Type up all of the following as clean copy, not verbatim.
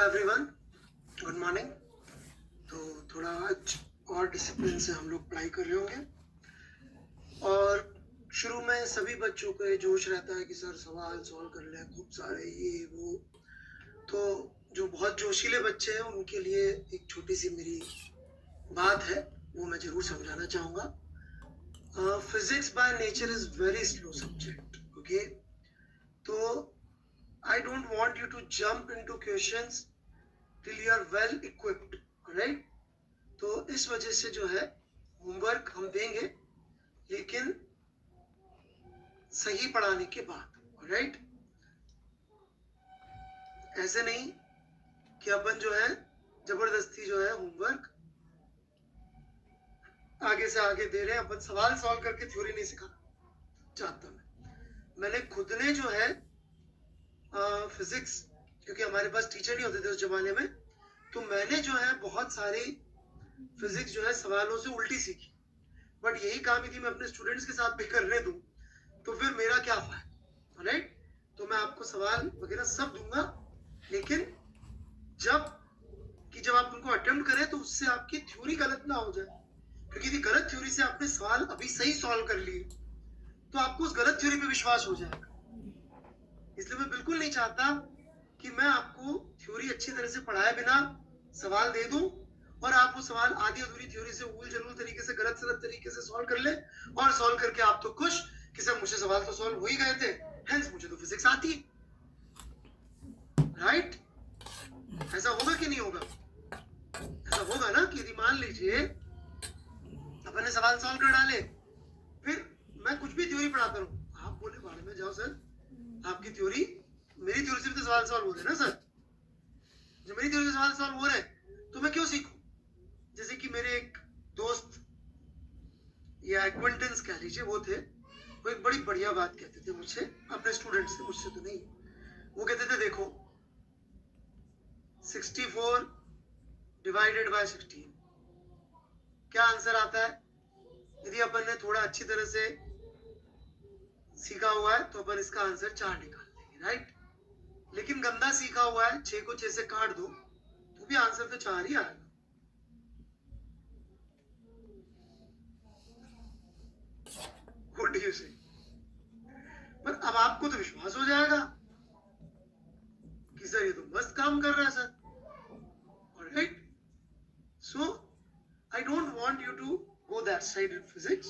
Everyone, good morning. तो थोड़ा आज और डिसिप्लिन से हम लोग पढ़ाई कर रहे होंगे और शुरू में सभी बच्चों को ये जोश रहता है कि सर सवाल सॉल्व कर लें, खूब सारे ये वो। तो जो बहुत जोशीले बच्चे हैं उनके लिए एक छोटी सी मेरी बात है, वो मैं जरूर समझाना चाहूँगा। Physics by nature is very slow subject, okay? तो I don't want you to jump into questions till you are well equipped, right? तो इस वजह से जो है होमवर्क हम देंगे, लेकिन सही पढ़ाने के बाद, राइट? ऐसे नहीं कि अपन जो है जबरदस्ती जो है होमवर्क आगे से आगे दे रहे हैं। अपन सवाल सॉल्व करके थ्योरी नहीं सिखाना चाहता मैंने खुद ने जो है फिजिक्स, क्योंकि हमारे पास टीचर नहीं होते थे उस जमाने में, तो मैंने जो है बहुत सारी फिजिक्स जो है सवालों से उल्टी सीखी। बट यही काम यदि मैं अपने स्टूडेंट्स के साथ भी करने दूं तो फिर मेरा क्या फायदा, राइट? तो मैं आपको सवाल वगैरह सब दूंगा, लेकिन जब आप उनको अटेम्प्ट करें तो उससे आपकी थ्योरी गलत ना हो जाए, क्योंकि यदि गलत थ्योरी से आपने सवाल अभी सही सॉल्व कर लिए तो आपको उस गलत थ्योरी पे विश्वास हो जाएगा। इसलिए मैं बिल्कुल नहीं चाहता कि मैं आपको थ्योरी अच्छी तरह से पढ़ाए बिना सवाल दे दूं और आप वो सवाल आधी अधूरी थ्योरी से उल जलूल तरीके से गलत सलत तरीके से सॉल्व कर ले और सॉल्व करके आप तो खुश कि सर मुझे सवाल तो सॉल्व हो ही गए थे, हेंस मुझे तो फिजिक्स आती है, राइट? ऐसा होगा कि नहीं होगा? ऐसा होगा ना कि यदि मान लीजिए अपन ने सवाल सॉल्व कर डाले, फिर मैं कुछ भी थ्योरी पढ़ाता रहूं, आप बोले बारे में जाओ सर, आपकी थ्योरी मेरी थ्योरी से भी तो सवाल सॉल्व हो रहे ना सर। जो मेरी थ्योरी से सवाल सॉल्व हो रहे तो मैं क्यों सीखूं? जैसे कि मेरे एक दोस्त या एक्वेंटेंस कह लीजिए वो थे, वो एक बड़ी बढ़िया बात कहते थे मुझसे, अपने स्टूडेंट से, मुझसे तो नहीं। वो कहते थे देखो 64 डिवाइडेड बाय 16 क्या आंसर आता है? यदि अपन ने थोड़ा अच्छी तरह से सीखा हुआ है तो अपन इसका आंसर 4 निकाल देंगे, राइट? लेकिन गंदा सीखा हुआ है, 6 को 6 से काट दो तो भी आंसर तो 4 ही आएगा। What do you say? पर अब आपको तो विश्वास हो जाएगा कि सर ये तो मस्त काम कर रहा है sir, alright? So I don't want you to go that side in physics,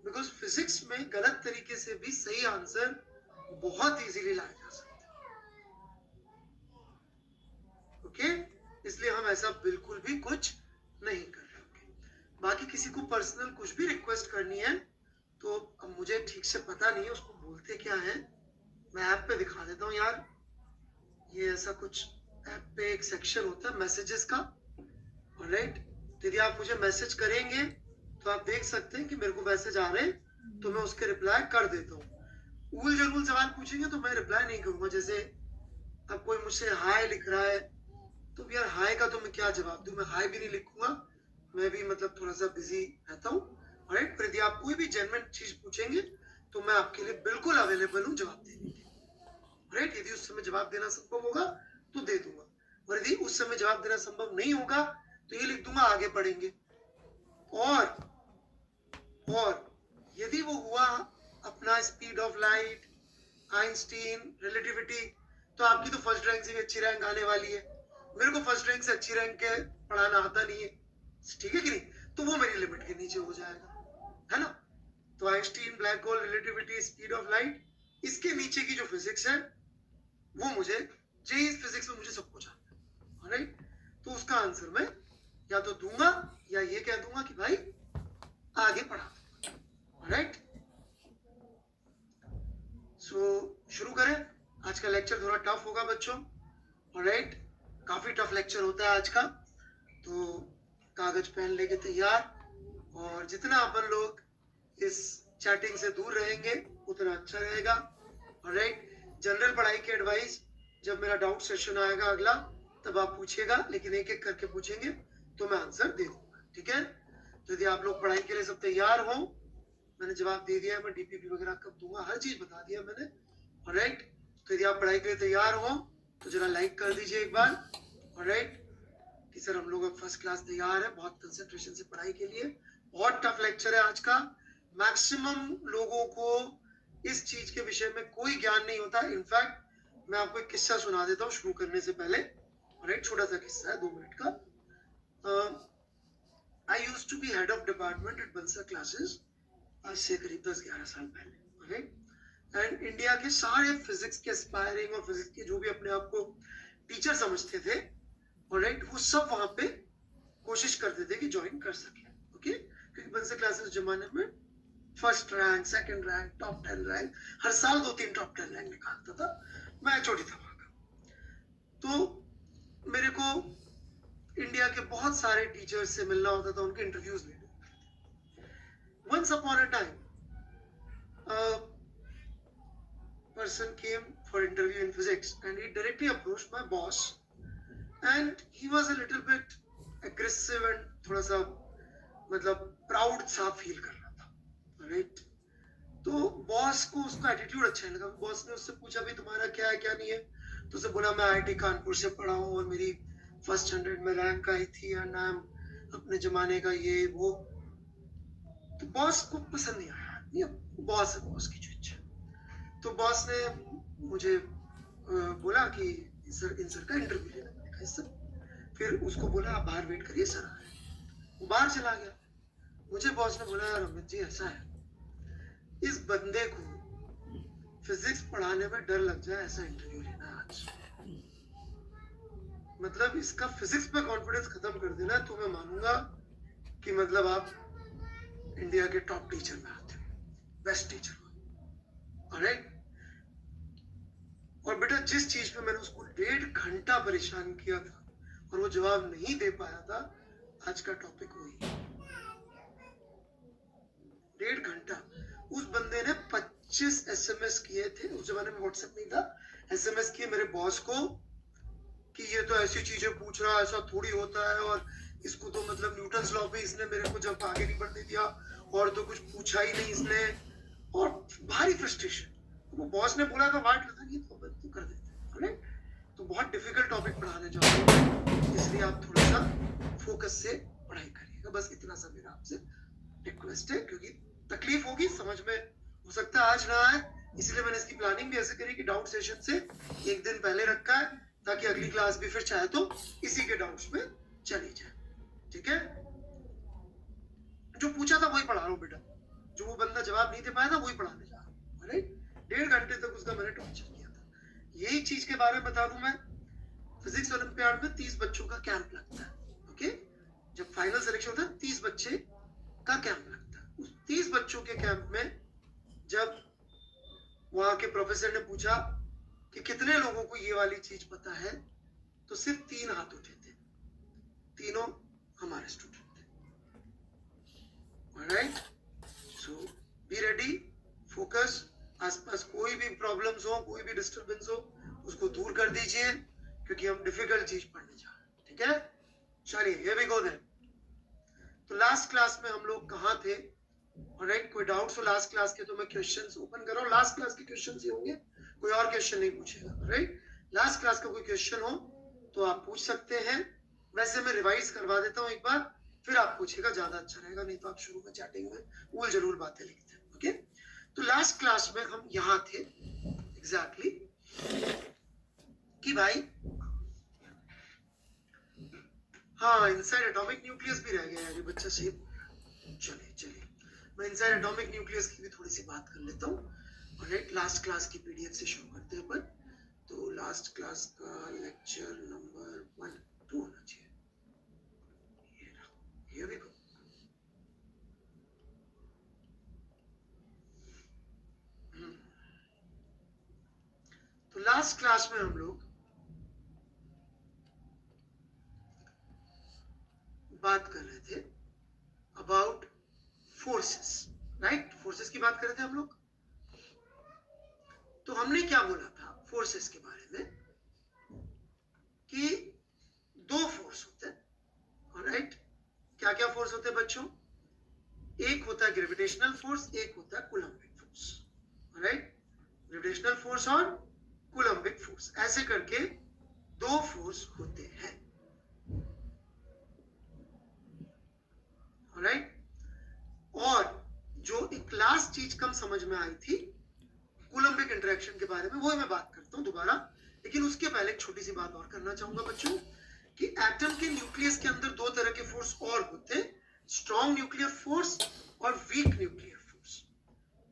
because physics में गलत तरीके से भी सही आंसर बहुत इजीली लाया जा सकता है, ओके? इसलिए हम ऐसा बिल्कुल भी कुछ नहीं कर रहे होंगे। बाकी किसी को पर्सनल कुछ भी रिक्वेस्ट करनी है तो अब मुझे ठीक से पता नहीं है उसको बोलते क्या है, मैं ऐप पे दिखा देता हूँ यार। ये ऐसा कुछ ऐप पे एक सेक्शन होता है मैसेजेस का, ऑलराइट? तो यदि आप मुझे मैसेज करेंगे तो आप देख सकते हैं कि मेरे को मैसेज आ रहे हैं, तो मैं उसके रिप्लाई कर देता हूँ। उल जरूल सवाल पूछेंगे तो मैं रिप्लाई नहीं करूंगा। जैसे अब कोई मुझसे हाय लिख रहा है तो यार हाय का तो मैं क्या जवाब दूं, मैं हाय भी नहीं लिखूंगा, मैं भी मतलब थोड़ा सा बिजी रहता हूँ, राइट? पर यदि आप कोई भी जेन्युइन चीज पूछेंगे तो मैं आपके लिए बिल्कुल अवेलेबल हूँ जवाब देने के, राइट? यदि उस समय जवाब देना संभव होगा तो दे दूंगा, और यदि उस समय जवाब देना संभव नहीं होगा तो ये लिख दूंगा आगे पढ़ेंगे। और यदि वो हुआ अपना speed of light, Einstein, relativity, तो आपकी तो फर्स्ट रैंक से भी अच्छी रैंक आने वाली है। मेरे को फर्स्ट रैंक से अच्छी रैंक के पढ़ाना आता नहीं है, ठीक है कि नहीं? तो वो मेरी लिमिट के नीचे हो जाएगा, है ना? तो Einstein, black hole, relativity, speed of light, इसके नीचे की जो फिजिक्स है वो मुझे जेई फिजिक्स में मुझे सब कुछ आता है, राइट? तो उसका आंसर मैं या तो दूंगा या ये कह दूंगा कि भाई आगे पढ़ा, राइट? सो शुरू करें। आज का लेक्चर थोड़ा टफ होगा बच्चों, ऑलराइट? काफी टफ लेक्चर होता है आज का, तो कागज पेन लेके तैयार, और जितना अपन लोग इस चैटिंग से दूर रहेंगे उतना अच्छा रहेगा, ऑलराइट? जनरल पढ़ाई की एडवाइस, जब मेरा डाउट सेशन आएगा अगला तब आप पूछिएगा, लेकिन एक एक करके पूछेंगे तो मैं आंसर दे दूंगा, ठीक है? तो यदि आप लोग पढ़ाई के लिए सब तैयार हो, मैंने जवाब दे दिया है, मैं डीपीपी वगैरह कब दूंगा हर चीज बता दिया मैंने, ऑलराइट? तो यदि आप पढ़ाई के लिए तैयार हो तो जरा लाइक कर दीजिए एक बार, ऑलराइट कि सर हम लोग अब फर्स्ट क्लास तैयार है, बहुत कंसंट्रेशन से पढ़ाई के लिए, बहुत टफ लेक्चर है आज का। मैक्सिमम लोगों को इस चीज के विषय में कोई ज्ञान नहीं होता। इनफैक्ट मैं आपको एक किस्सा सुना देता हूँ शुरू करने से पहले, राइट, छोटा सा किस्सा है 2 मिनट का। I used to be head of department at Bansal classes, आज से करीब 10-11 साल पहले, राइट। एंड इंडिया के सारे फिजिक्स के एस्पायरिंग और फिजिक्स के जो भी अपने आप को टीचर समझते थे, राइट, वो सब वहां पे कोशिश करते थे कि ज्वाइन कर सके, ओके। क्योंकि बंसा क्लासेस जमाने में first rank, second rank, top 10 rank, हर साल 2-3 टॉप 10 रैंक निकालता था। मैं छोटी था वहां का, तो मेरे को इंडिया के बहुत सारे टीचर्स से मिलना होता था, उनके इंटरव्यूज लेने होते थे। Once upon a time person came for interview in physics and he directly approached my boss and he was a little bit aggressive and थोड़ा सा मतलब प्राउड सा फील कर रहा था, राइट। तो बॉस को उसका एटीट्यूड अच्छा नहीं लगा। बॉस ने उससे पूछा भी तुम्हारा क्या है क्या नहीं है, तो उसे बोला मैं आईआईटी कानपुर से पढ़ा हूँ और मेरी फर्स्ट 100 में रैंक आई थी एंड आई एम अपने जमाने का ये वो। तो बॉस को पसंद नहीं आया, ये बॉस है, बॉस की जो इच्छा। तो बॉस ने मुझे बोला कि इन सर का इंटरव्यू लेना। मैंने कहा सर, फिर उसको बोला आप बाहर वेट करिए, सर आ रहे हैं। वो बाहर चला गया। मुझे बॉस ने बोला यार अमित जी ऐसा है, इस बंदे को फिजिक्स पढ़ाने में डर लग जाए ऐसा इंटरव्यू लेना आज, मतलब इसका फिजिक्स पे कॉन्फिडेंस खत्म कर देना, तो मैं मानूंगा कि मतलब आप इंडिया के टॉप टीचर में आते हो, बेस्ट टीचर हो, ऑलराइट। और बेटा जिस चीज पे मैंने उसको 1.5 घंटा परेशान किया था और वो जवाब नहीं दे पाया था, आज का टॉपिक वही है। 1.5 घंटा उस बंदे ने 25 SMS किए थे, उस जमाने में व्हाट्सएप नहीं था। SMS किए मेरे बॉस को कि ये तो ऐसी चीजें पूछ रहा है, ऐसा थोड़ी होता है, और इसको तो मतलब न्यूटन्स लॉ पे इसने मेरे को जब आगे नहीं बढ़ने दिया और तो कुछ पूछा ही नहीं इसने, और भारी फ्रस्ट्रेशन। वो बॉस ने बोला था वाइट लता कि तो बंद कर देते हैं, तो बहुत डिफिकल्ट टॉपिक पढ़ाने जा रहे हैं, इसलिए आप थोड़ा सा फोकस से पढ़ाई करिएगा। बस इतना सा मेरा आपसे रिक्वेस्ट है, क्योंकि तकलीफ होगी समझ में, हो सकता है आज ना आए, इसलिए मैंने इसकी प्लानिंग भी ऐसे करी कि डाउट सेशन से एक दिन पहले रखा है, ताकि अगली क्लास भी फिर चाहे तो इसी के डाउट्स में चली जाए, ठीक है। जो पूछा था वही पढ़ा रहा हूँ बेटा, जो वो बंदा जवाब नहीं दे पाया था वही पढ़ाने जा रहा हूँ, राइट। 1.5 घंटे तक उसका मैंने टॉर्चर किया था। यही चीज के बारे में बता दूं मैं, फिजिक्स ओलंपियाड में 30 बच्चों का कैंप लगता है, ओके। जब फाइनल सिलेक्शन होता है 30 बच्चे का कैंप लगता है। उस 30 बच्चों के कैंप में जब वहां के प्रोफेसर ने पूछा कि कितने लोगों को ये वाली चीज पता है, तो सिर्फ 3 हाथ उठे थे, तीनों हमारे स्टूडेंट थे, alright. So be ready, focus, आसपास कोई भी प्रॉब्लम्स हो, कोई भी डिस्टरबेंस हो, उसको दूर कर दीजिए, क्योंकि हम डिफिकल्ट चीज पढ़ने जा रहे हैं, ठीक है। चलिए हियर वी गो देन। तो लास्ट क्लास में हम लोग कहाँ थे, ऑलराइट। कोई डाउट्स हो लास्ट क्लास के तो मैं क्वेश्चंस ओपन कर रहा हूँ, लास्ट क्लास के क्वेश्चंस ही होंगे, कोई और क्वेश्चन नहीं पूछेगा, राइट। लास्ट क्लास का कोई क्वेश्चन हो तो आप पूछ सकते हैं, वैसे मैं रिवाइज करवा देता हूँ एक बार, फिर आप पूछेगा, ज्यादा अच्छा रहेगा, नहीं तो आप शुरू में चैटिंग में भूल जरूर बातें लिखते हैं, ओके। तो लास्ट क्लास में हम यहाँ थे एग्जैक्टली कि भाई हाँ इनसाइड एटॉमिक न्यूक्लियस भी रह गया है, ये बच्चा सही। चलिए मैं इनसाइड एटॉमिक न्यूक्लियस की भी थोड़ी सी बात कर लेता हूँ, ऑलराइट। लास्ट क्लास की पीडीएफ से शुरू करते हैं अपन। तो लास्ट क्लास का लेक्चर नंबर 1-2 होना चाहिए, ये भी तो लास्ट क्लास में हम लोग बात कर रहे थे अबाउट फोर्सेस, राइट। फोर्सेस की बात कर रहे थे हम लोग। तो हमने क्या बोला था फोर्सेस के बारे में कि 2 फोर्स होते हैं, ऑलराइट। क्या क्या फोर्स होते हैं बच्चों, एक होता है ग्रेविटेशनल फोर्स, एक होता है Coulombic force, alright. Gravitational force और कूलम्बिक फोर्स, ऐसे करके 2 फोर्स होते हैं, राइट। और जो एक लास्ट चीज कम समझ में आई थी कूलम्बिक इंटरेक्शन के बारे में, वो मैं बात करता हूँ दोबारा, लेकिन उसके पहले एक छोटी सी बात और करना चाहूंगा बच्चों कि एटम के न्यूक्लियस के अंदर दो तरह के फोर्स और होते हैं, स्ट्रॉन्ग न्यूक्लियर फोर्स और वीक न्यूक्लियर फोर्स।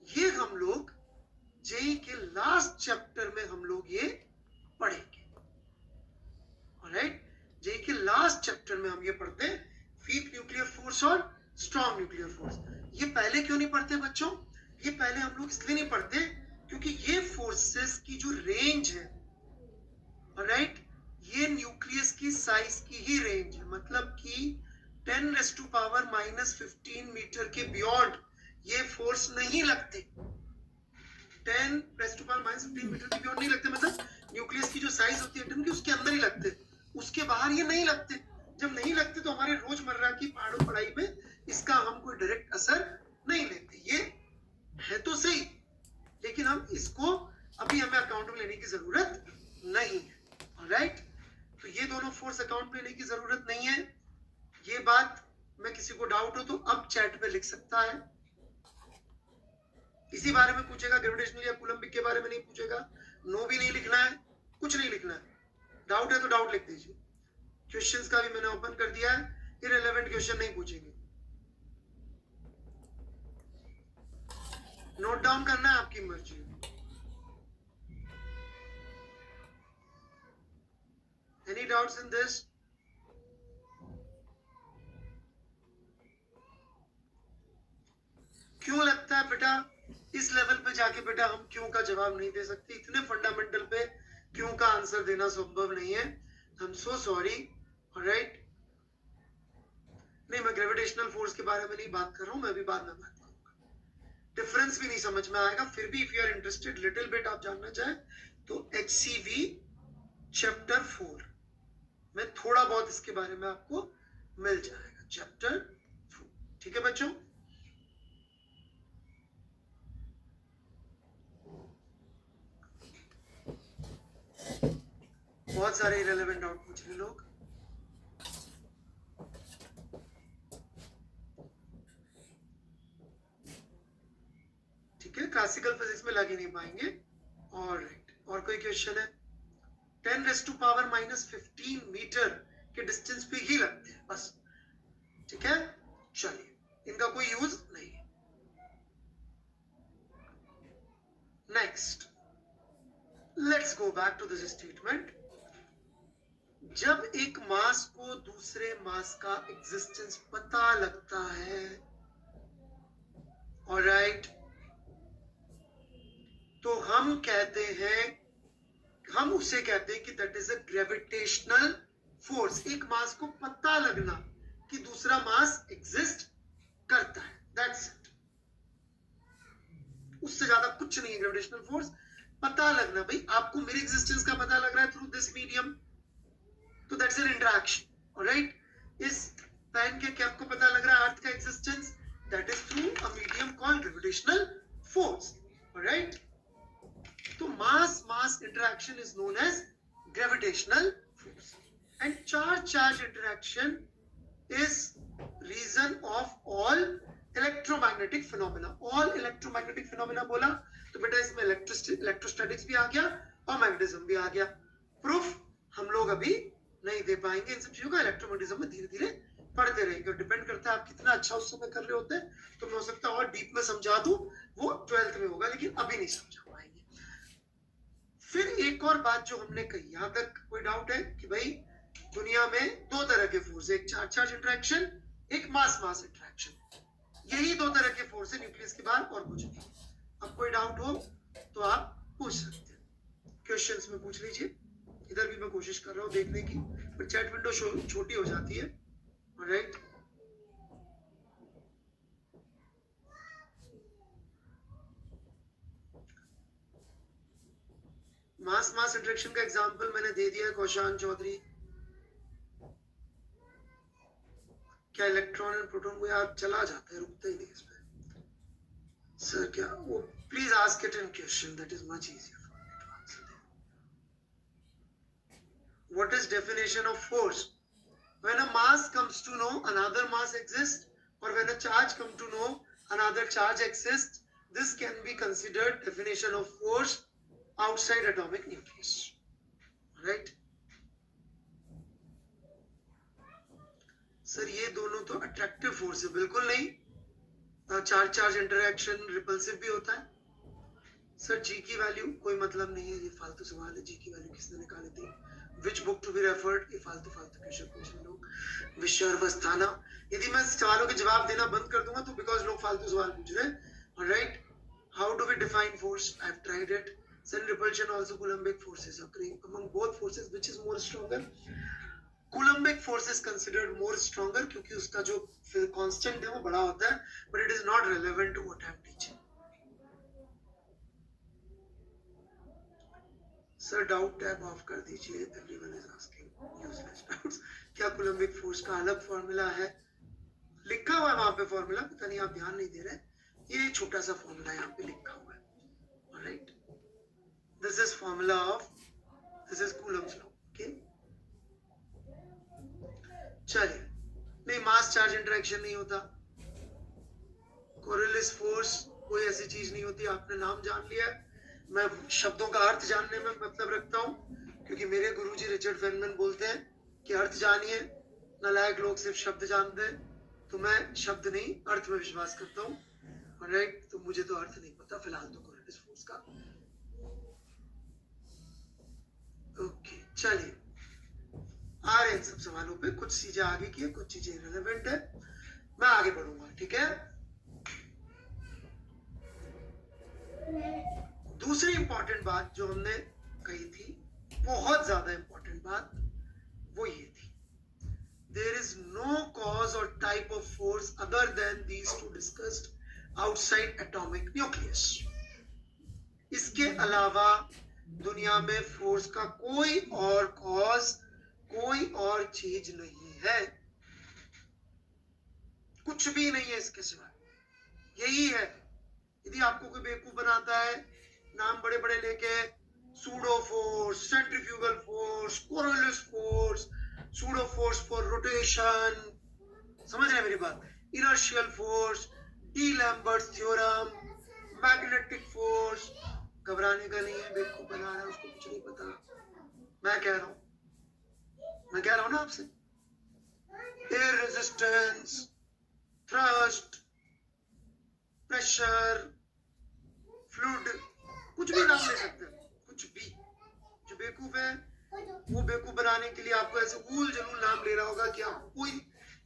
ये हम लोग जेई के लास्ट चैप्टर में हम लोग ये पढ़ेंगे। ऑलराइट, जेई के लास्ट चैप्टर में हम ये पढ़ते हैं वीक न्यूक्लियर फोर्स और स्ट्रॉन्ग न्यूक्लियर फोर्स। ये पहले क्यों नहीं पढ़ते बच्चों? ये पहले हम लोग इसलिए नहीं पढ़ते क्योंकि ये फोर्सेस की जो रेंज है, ऑलराइट, ये न्यूक्लियस की साइज की ही रेंज है। मतलब कि 10⁻⁻15 मीटर के बियॉन्ड ये फोर्स नहीं लगते। 10⁻⁻15 मीटर के बियॉन्ड नहीं लगते, मतलब न्यूक्लियस की जो साइज होती है एटम की उसके अंदर ही लगते, उसके बाहर ये नहीं लगते। जब नहीं लगते तो हमारे रोजमर्रा की पढ़ाई पढ़ाई में इसका हम कोई डायरेक्ट असर नहीं लेते। ये है तो सही, लेकिन हम इसको अभी हमें अकाउंट में लेने की जरूरत नहीं है। ऑलराइट, तो ये दोनों फोर्स अकाउंट में लेने की जरूरत नहीं है। ये बात में किसी को डाउट हो तो अब चैट पे लिख सकता है। इसी बारे में पूछेगा, ग्रेविटेशनल या कूलम्बिक के बारे में नहीं पूछेगा। नो भी नहीं लिखना है, कुछ नहीं लिखना है। डाउट है तो डाउट लिख दीजिए। क्वेश्चंस का भी मैंने ओपन कर दिया है, इररिलेवेंट क्वेश्चन नहीं पूछेंगे। नोट डाउन करना है, आपकी मर्जी। Any doubts in this? क्यों लगता है बेटा इस लेवल पे जाके बेटा हम क्यों का जवाब नहीं दे सकते? इतने फंडामेंटल पे क्यों का आंसर देना संभव नहीं है। I am so sorry. Alright, नहीं, मैं ग्रेविटेशनल फोर्स के बारे में नहीं बात कर रहा हूं, मैं भी बाद में बात करूंगा। डिफरेंस भी नहीं समझ में आएगा, फिर भी if you are interested little bit आप जानना चाहें तो HCV चैप्टर 4 में थोड़ा बहुत इसके बारे में आपको मिल जाएगा। चैप्टर 4, ठीक है बच्चों? बहुत सारे इरेलेवेंट डाउट पूछ रहे लोग। ठीक है, क्लासिकल फिजिक्स में लग ही नहीं पाएंगे। ऑलराइट, और कोई क्वेश्चन है? 10⁻⁻15 मीटर के डिस्टेंस पे ही लगते हैं बस। ठीक है, चलिए, इनका कोई यूज नहीं है। Next, let's go back to this statement. जब एक मास को दूसरे मास का एग्जिस्टेंस पता लगता है, ऑलराइट, तो हम कहते हैं, हम उसे कहते हैं कि that is a gravitational force. एक मास को पता लगना कि दूसरा मास एग्जिस्ट करता है, दैट्स इट। उससे ज्यादा कुछ नहीं है ग्रेविटेशनल फोर्स। पता लगना, भाई आपको मेरे एग्जिस्टेंस का पता लग रहा है थ्रू दिस मीडियम, तो दैट्स एन इंटरेक्शन। ऑलराइट, इस पेन के कैप को पता लग रहा है अर्थ का existence, that is through a medium called gravitational force. Alright, तो mass mass interaction is known as gravitational force, and charge interaction is reason of all electromagnetic phenomena। all electromagnetic phenomena बोला तो बेटा इसमें electrostatics भी आ गया और magnetism भी आ गया। प्रूफ हम लोग अभी नहीं दे पाएंगे इन सब चीजों का, इलेक्ट्रोमैग्नेटिज्म में धीरे धीरे पढ़ते रहेंगे। डिपेंड करता है आप कितना अच्छा उस समय कर रहे होते हैं, तो मैं हो सकता है और डीप में समझा दूं, वो 12th में होगा, लेकिन अभी नहीं समझा पाएंगे। फिर एक और बात जो हमने कही, यहां तक कोई डाउट है कि भाई दुनिया में दो तरह के फोर्स, एक चार्ज इंटरेक्शन, एक मास मास इंटरेक्शन। यही दो तरह के फोर्स है न्यूक्लियस के बाहर, और कुछ नहीं। अब कोई डाउट हो तो आप पूछ सकते हैं, क्वेश्चंस में पूछ लीजिए। इधर भी मैं कोशिश कर रहा हूँ देखने की, पर चैट विंडो छोटी हो जाती है। ऑलराइट, मास मास इंटरेक्शन का एग्जांपल मैंने दे दिया है, कौशान चौधरी। क्या इलेक्ट्रॉन एंड प्रोटॉन को यार चला जाता है, रुकता ही नहीं इस पे। सर क्या वो, please ask it in question, that is much easier for me to answer. What is definition of force? When a mass comes to know another mass exists, or when a charge come to know another charge exists, this can be considered definition of force outside atomic nucleus. Right? Sir ये दोनों तो attractive force है, बिल्कुल नहीं. Charge charge interaction repulsive भी होता है. Sir जी की वैल्यू कोई मतलब नहीं है, ये फालतू सवाल है. जी की वैल्यू किसने निकाली थी? Which book to be referred? ये फालतू क्वेश्चन पूछ रहे लोग. विश्वावस्थाना. यदि मैं सवालों के जवाब देना बंद कर दूंगा तो बिकॉज लोग फालतू सवाल पूछ रहे हैं. Right? How do we define force? I have tried it. Sir, repulsion also Coulombic forces occurring among both forces, which is more stronger? Coulombic force is considered more stronger क्योंकि उसका जो constant है वो बड़ा होता है, but it is not relevant to what I am teaching. Sir, doubt tab off कर दीजिए. Everyone is asking useless doubts. क्या Coulombic force का अलग फॉर्मूला है? लिखा हुआ है वहां पे फॉर्मूला, पता नहीं आप ध्यान नहीं दे रहे. ये छोटा सा फॉर्मूला यहाँ पे लिखा हुआ है. Alright? This is formula of, this is Coulomb's law. Okay? चलिए. नहीं, मास चार्ज इंटरेक्शन नहीं होता. कोरिलेस फोर्स कोई ऐसी चीज नहीं होती. आपने नाम जान लिया है. मैं शब्दों का अर्थ जानने में मतलब रखता हूँ, क्योंकि मेरे गुरुजी रिचर्ड फेनमैन बोलते हैं कि अर्थ जानिए, नालायक लोग सिर्फ शब्द जानते हैं. तो मैं शब्द नहीं, अर्थ में विश्वास करता हूँ. राइट? तो मुझे तो अर्थ नहीं पता फिलहाल तो कोरिलेस फोर्स का. ओके, चलिए आ रहे हैं सब सवालों पे. कुछ चीजें आगे की है, कुछ चीजें रिलेवेंट है. मैं आगे बढ़ूंगा. ठीक है? दूसरी इंपॉर्टेंट बात जो हमने कही थी, बहुत ज्यादा इंपॉर्टेंट बात, वो ये थी, देयर इज नो कॉज और type of force other than these two discussed outside atomic nucleus. इसके अलावा दुनिया में फोर्स का कोई और कॉज, कोई और चीज नहीं है. कुछ भी नहीं है इसके सिवाय. यही है. यदि आपको कोई बेवकूफ बनाता है, नाम बड़े बड़े लेके, pseudo force, centrifugal force, Coriolis force, pseudo force for rotation, समझ रहे हैं मेरी बात? Inertial force, d'Alembert's theorem, magnetic force. घबराने का नहीं है. बेवकूफ बना रहा है, उसको कुछ नहीं पता. मैं कह रहा हूं ना आपसे. Air resistance, thrust, pressure, fluid, कुछ भी नाम ले सकते हैं. कुछ भी. जो बेवकूफ है वो बेवकूफ बनाने के लिए आपको ऐसे उल जलूल नाम ले रहा होगा कि आपको कोई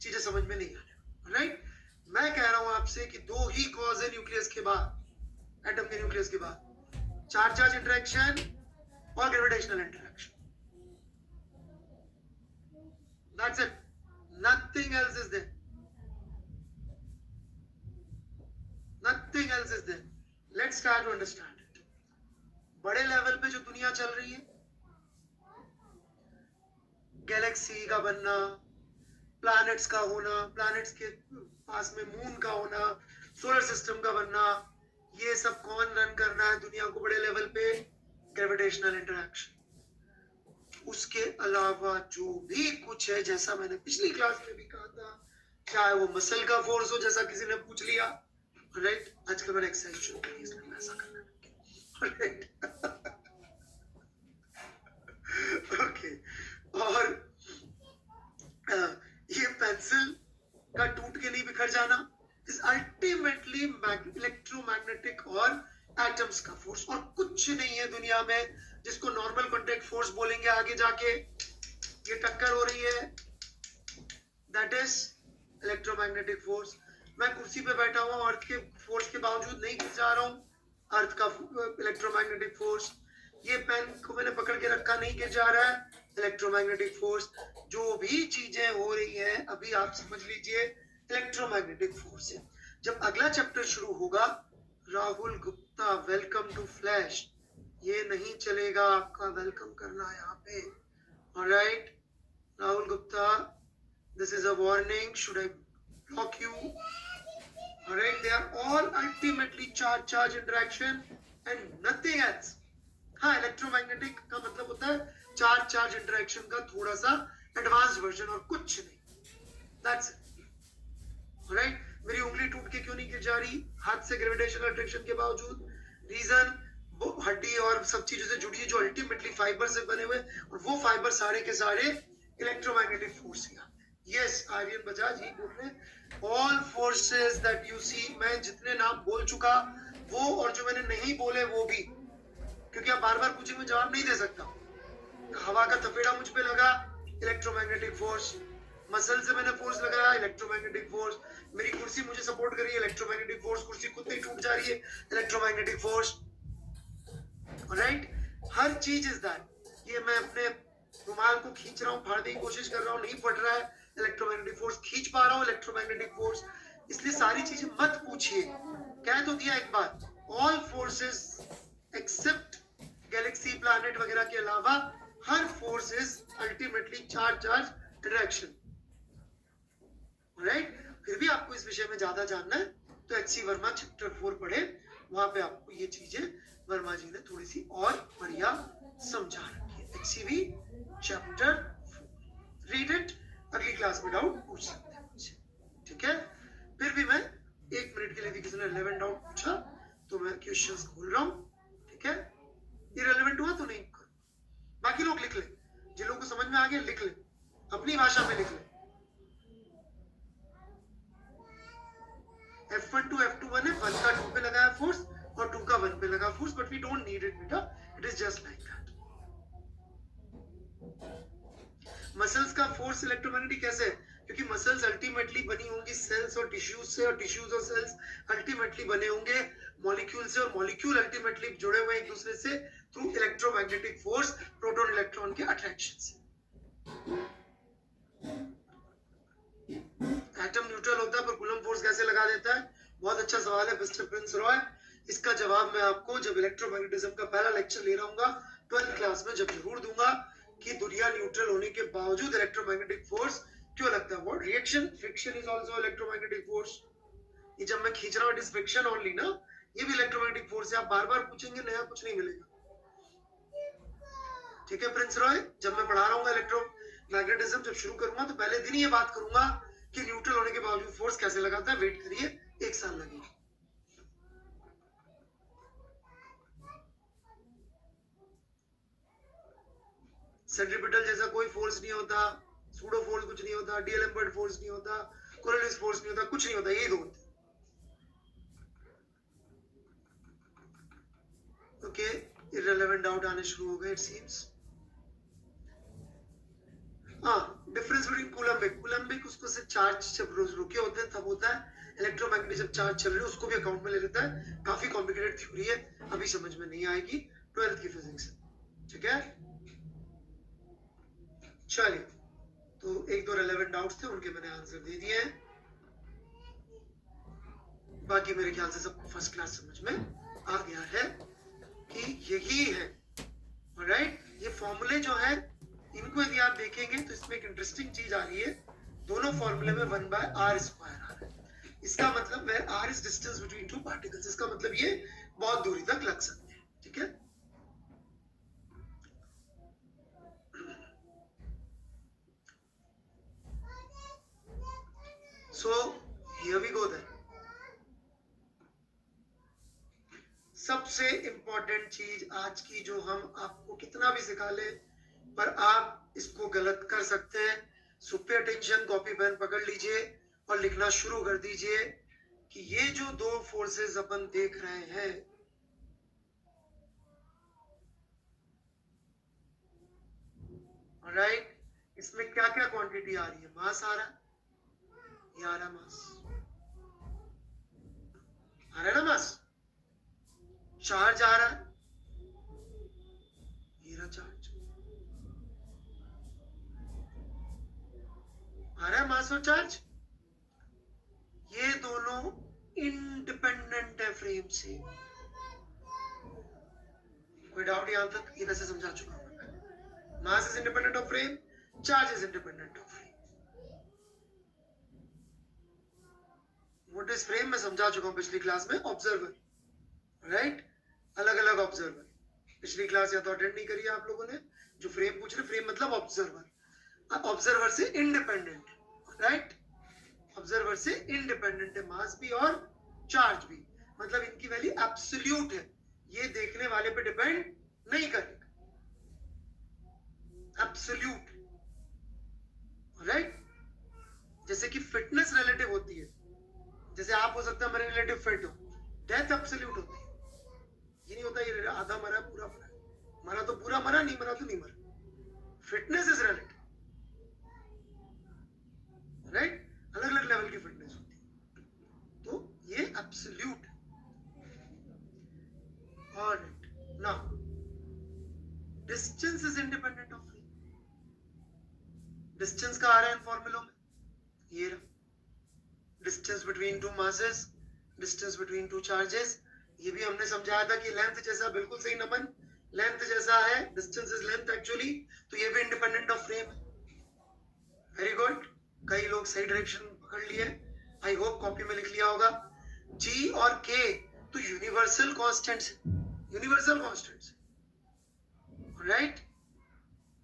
चीजें समझ में नहीं आने. राइट? मैं कह रहा हूं आपसे कि दो ही कॉज है न्यूक्लियस के बाद, एटम के न्यूक्लियस के बाद. चार्ज चार्ज इंटरेक्शन और gravitational interaction. That's it. Nothing else is there. Nothing else is there. Let's try to understand it. बड़े लेवल पे जो दुनिया चल रही है, गैलेक्सी का बनना, प्लैनेट्स का होना, प्लैनेट्स के पास में मून का होना, सोलर सिस्टम का बनना, ये सब कौन रन कर रहा है दुनिया को बड़े लेवल पे? Gravitational interaction. उसके अलावा जो भी कुछ है, जैसा मैंने पिछली क्लास में भी कहा था, चाहे वो मसल का फोर्स हो, जैसा किसी ने पूछ लिया. राइट? आजकल मैंने एक्सरसाइज शुरू की, इसलिए मैं ऐसा करना. राइट? ओके. और ये पेंसिल का टूट के नहीं बिखर जाना is ultimately इलेक्ट्रोमैग्नेटिक और एटम्स का फोर्स. और कुछ नहीं है दुनिया में जिसको नॉर्मल कॉन्टैक्ट फोर्स बोलेंगे आगे जाके. ये टक्कर हो रही है, दैट इज इलेक्ट्रोमैग्नेटिक फोर्स. मैं कुर्सी पे बैठा हुआ, अर्थ के फोर्स के बावजूद नहीं गिर जा रहा हूँ. अर्थ का इलेक्ट्रोमैग्नेटिक फोर्स. ये पेन को मैंने पकड़ के रखा, नहीं गिर जा रहा है, इलेक्ट्रोमैग्नेटिक फोर्स. जो भी चीजें हो रही हैं अभी आप समझ लीजिए इलेक्ट्रोमैग्नेटिक फोर्स है. जब अगला चैप्टर शुरू होगा, Rahul Gupta welcome to flash, ये नहीं चलेगा आपका वेलकम करना यहाँ पे. Alright Rahul Gupta, this is a warning. Should I block you? Alright, they are all ultimately charge interaction and nothing else. हाँ, इलेक्ट्रोमैग्नेटिक का मतलब होता है चार्ज इंटरेक्शन का थोड़ा सा एडवांस वर्जन और कुछ नहीं. That's it. ऑलराइट, मेरी उंगली टूट के क्यों नहीं गिर जा रही हाथ से ग्रेविटेशनल अट्रैक्शन के बावजूद? रीजन, वो हड्डी और सब चीजों से जुड़ी है जो अल्टीमेटली फाइबर से बने हुए, और वो फाइबर सारे के सारे इलेक्ट्रोमैग्नेटिक फोर्स से आते हैं। यस, आर्यन बजाज ही बोल रहे, all forces that you see, मैं जितने नाम बोल चुका वो और जो मैंने नहीं बोले वो भी, क्योंकि आप बार बार पूछेंगे, मैं जवाब नहीं दे सकता। हवा का थपेड़ा मुझ पे लगा, इलेक्ट्रोमैग्नेटिक फोर्स। मसल से मैंने फोर्स लगाया, इलेक्ट्रोमैग्नेटिक फोर्स। मेरी कुर्सी मुझे सपोर्ट कर रही है, इलेक्ट्रोमैग्नेटिक फोर्स। कुर्सी खुद नहीं टूट जा रही है, इलेक्ट्रोमैग्नेटिक फोर्स। राइट, हर चीज इज दैट। ये मैं अपने रुमाल को खींच रहा हूँ, फाड़ने की कोशिश कर रहा हूँ, नहीं फट रहा है, इलेक्ट्रोमैग्नेटिक फोर्स। खींच पा रहा हूँ, इलेक्ट्रोमैग्नेटिक फोर्स। इसलिए सारी चीजें मत पूछिए, कह तो दिया एक बात, all forces except galaxy, planet वगैरह के अलावा हर force is ultimately charge direction. Right, फिर भी आपको इस विषय में ज्यादा जानना है तो एच.सी. वर्मा चैप्टर 4 पढ़े, वहां पे आपको ये चीजें वर्मा जी ने थोड़ी सी और बढ़िया समझा रखी है। एच.सी.वी. चैप्टर 4, रीड इट, अगली क्लास में डाउट पूछ सकते हैं मुझसे, ठीक है? फिर भी मैं 1 मिनट के लिए भी किसी ने रिलेवेंट डाउट पूछा तो मैं क्वेश्चंस खोल रहा हूँ, ठीक है? इररिलेवेंट हुआ तो नहीं करो। बाकी लोग लिख ले, जिन लोगों को समझ में आ गया लिख ले, अपनी भाषा में लिख ले। F1 to F2 1 है, 1 का 2 पे लगाया फोर्स और 2 का 1 पे लगा force, but we don't need it बेटा, it is just like that. Muscles का फोर्स इलेक्ट्रोमैग्नेटिक कैसे है? क्योंकि मसल्स अल्टीमेटली बनी होंगी सेल्स और टिश्यूज से, और टिश्यूज और सेल्स अल्टीमेटली बने होंगे मॉलिक्यूल से, और मॉलिक्यूल अल्टीमेटली जुड़े हुए एक दूसरे से through electromagnetic force, proton electron के अट्रैक्शन से। एटम न्यूट्रल होता है पर कूलम फोर्स कैसे लगा देता है? बहुत अच्छा सवाल है मिस्टर प्रिंस रॉय। इसका जवाब मैं आपको जब इलेक्ट्रोमैग्नेटिज्म का पहला लेक्चर ले रहा हूँ 12th क्लास में, जब जरूर दूंगा कि दुनिया न्यूट्रल होने के बावजूद इलेक्ट्रोमैग्नेटिक फोर्स क्यों लगता है। What reaction, friction is also electromagnetic force. ये जब मैं खींच रहा हूँ इट इज फ्रिक्शन ओनली ना, ये भी इलेक्ट्रोमैग्नेटिक फोर्स है। आप बार बार पूछेंगे नया कुछ नहीं मिलेगा, ठीक है प्रिंस रॉय? जब मैं पढ़ा रहा हूँ इलेक्ट्रोमैग्नेटिज्म, जब शुरू करूंगा तो पहले दिन ही ये बात करूंगा कि न्यूट्रल होने के बावजूद फोर्स कैसे लगाता है। वेट करिए, 1 साल लगेगा। सेंट्रीपिटल जैसा कोई फोर्स नहीं होता, सूडो फोर्स कुछ नहीं होता, डीएलएम्बर्ट फोर्स नहीं होता, कोरोलिस फोर्स नहीं होता, कुछ नहीं होता, यही दो होते। ओके, इररिलेवेंट डाउट आने शुरू हो गए इट सीम्स। हाँ, डिफरेंस बिटवीन कूलम्बिक उसको से चार्ज जब रुके होते हैं तब होता है, इलेक्ट्रोमैग्नेटिक जब चार्ज चल रहे हैं उसको भी अकाउंट में ले लेता है। काफी कॉम्प्लिकेटेड थ्योरी है, अभी समझ में नहीं आएगी, 12th की फिजिक्स, ठीक है? चलिए, तो 1-2 रेलेवेंट डाउट्स थे, उनके मैंने आंसर दे दिए हैं। बाकी मेरे ख्याल से सबको फर्स्ट क्लास समझ में आ गया है कि यही है। राइट, ये फॉर्मूले जो है इनको यदि आप देखेंगे तो इसमें एक इंटरेस्टिंग चीज आ रही है, दोनों फॉर्मूले में 1/r² आ रहा है। इसका मतलब है r is distance between two particles, इसका मतलब ये बहुत दूरी तक लग सकते हैं, ठीक है? So here we go then. सबसे इंपॉर्टेंट चीज आज की, जो हम आपको कितना भी सिखा ले पर आप इसको गलत कर सकते हैं। सो पे अटेंशन, कॉपी पेन पकड़ लीजिए और लिखना शुरू कर दीजिए कि ये जो 2 फोर्सेस अपन देख रहे हैं, राइट, इसमें क्या क्या क्वांटिटी आ रही है? मास आ रहा है, ये आ रहा मास, आ रहा है ना मास? चार्ज आ रहा है, ये रहा चार्ज, आ रहा है मास और चार्ज। ये दोनों इंडिपेंडेंट है फ्रेम से। कोई डाउट यहां तक? ये वैसे समझा चुका हूं मैं। Mass is independent of frame, charge is independent of frame. What is frame मैं समझा चुका हूं पिछली क्लास में, ऑब्जर्वर, राइट, अलग अलग ऑब्जर्वर। पिछली क्लास या तो अटेंड नहीं करी आप लोगों ने। जो फ्रेम पूछ रहे, फ्रेम मतलब ऑब्जर्वर, ऑब्जर्वर से इंडिपेंडेंट, राइट? ऑब्जर्वर से इंडिपेंडेंट है, मास भी और चार्ज भी, मतलब इनकी वैल्यू एब्सोल्यूट है, ये देखने वाले पे डिपेंड नहीं करेगा, एब्सोल्यूट, राइट। जैसे कि फिटनेस रिलेटिव होती है, जैसे आप हो सकता है मेरे रिलेटिव फिट हो, डेथ एब्सोल्यूट होती है, ये नहीं होता ये आधा मरा पूरा मरा, मरा तो पूरा मरा, नहीं मरा तो नहीं मरा, फिटनेस इज रिलेटिव, राइट, अलग अलग लेवल की फिटनेस होती है, तो ये एब्सोल्यूट है। Alright, now distance is independent of frame, distance का आ रहा है इन फॉर्मूलों में, ये रहा, distance between two masses, distance between two charges, ये भी हमने समझाया था कि लेंथ जैसा, बिल्कुल सही नमन, लेंथ जैसा है, डिस्टेंस इज लेंथ एक्चुअली, तो ये भी इंडिपेंडेंट ऑफ फ्रेम है। वेरी गुड, कई लोग सही डायरेक्शन पकड़ लिए, आई होप कॉपी में लिख लिया होगा। जी और के तो universal constants, universal constants, right,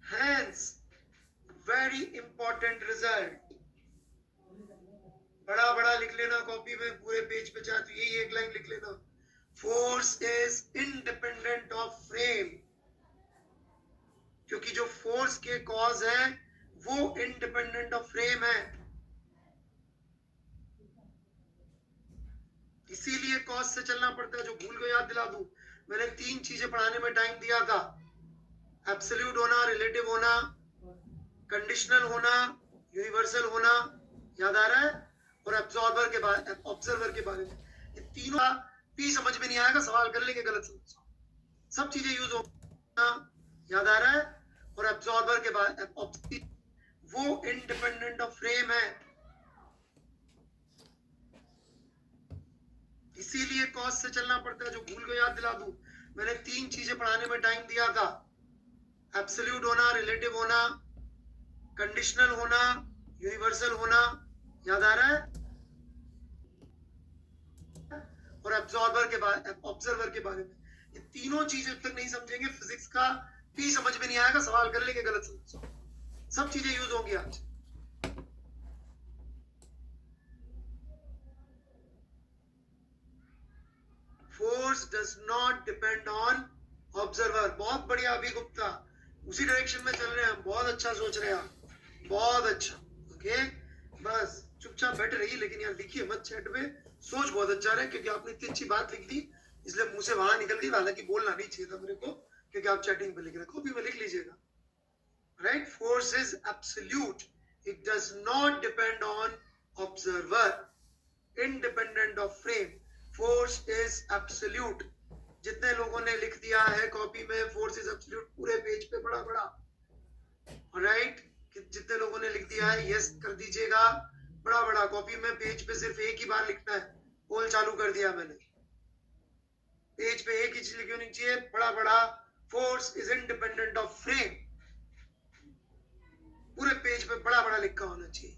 hence very important result, बड़ा बड़ा लिख लेना कॉपी में, पूरे पेज पे चाहे तो यही एक लाइन लिख लेना, force is independent of frame, क्योंकि जो फोर्स के कॉज है वो इंडिपेंडेंट ऑफ फ्रेम है, इसीलिए कॉज से चलना पड़ता है। जो भूल गए याद दिला दूं, मैंने 3 चीजें पढ़ाने में टाइम दिया था, एब्सोल्यूट होना, रिलेटिव होना, कंडीशनल होना, यूनिवर्सल होना, याद आ रहा है, और ऑब्जर्वर के बारे में, ये तीनों भी समझ में नहीं आएगा, सवाल कर लेंगे गलत समझ, सब चीजें यूज होना, याद आ रहा है, और ऑब्जर्वर के बाद वो इंडिपेंडेंट ऑफ फ्रेम है, इसीलिए कॉज से चलना पड़ता है। जो भूल गए याद दिला दूं, मैंने 3 चीजें पढ़ाने में टाइम दिया था, एब्सोल्यूट होना, रिलेटिव होना, कंडीशनल होना, यूनिवर्सल होना, याद आ रहा है, और ऑब्जर्वर के बारे में, ये तीनों चीजें जब तक नहीं समझेंगे फिजिक्स का भी समझ में नहीं आएगा, सवाल कर लेंगे गलत समझ, सब चीजें यूज होंगी आज। Force does not depend on observer, बहुत बढ़िया अभी गुप्ता, उसी डायरेक्शन में चल रहे हैं, बहुत अच्छा सोच रहे हैं आप, बहुत अच्छा, ओके, बस चुपचाप बैठ रही, लेकिन यार लिखिए मत चैट पे, सोच बहुत अच्छा रहा है, क्योंकि आपने इतनी अच्छी बात लिख दी, इसलिए मुंह से वहां निकल गई, हालांकि बोलना नहीं चाहिए था मेरे को, क्योंकि आप चैटिंग पे लिख रहे, कॉपी में लिख लीजिएगा, right, force is absolute, it does not depend on observer, independent of frame, force is absolute. जितने लोगों ने लिख दिया है कॉपी में फोर्स इज एब्सोल्यूट, पूरे पेज पे बड़ा बड़ा, राइट, जितने लोगों ने लिख दिया है यस कर दीजिएगा, बड़ा बड़ा कॉपी में, पेज पे सिर्फ एक ही बार लिखना है, पोल चालू कर दिया मैंने, पेज पे एक ही चीज लिखी होनी चाहिए, बड़ा बड़ा, force is independent of frame, पूरे पेज पे बड़ा बड़ा लिखा होना चाहिए।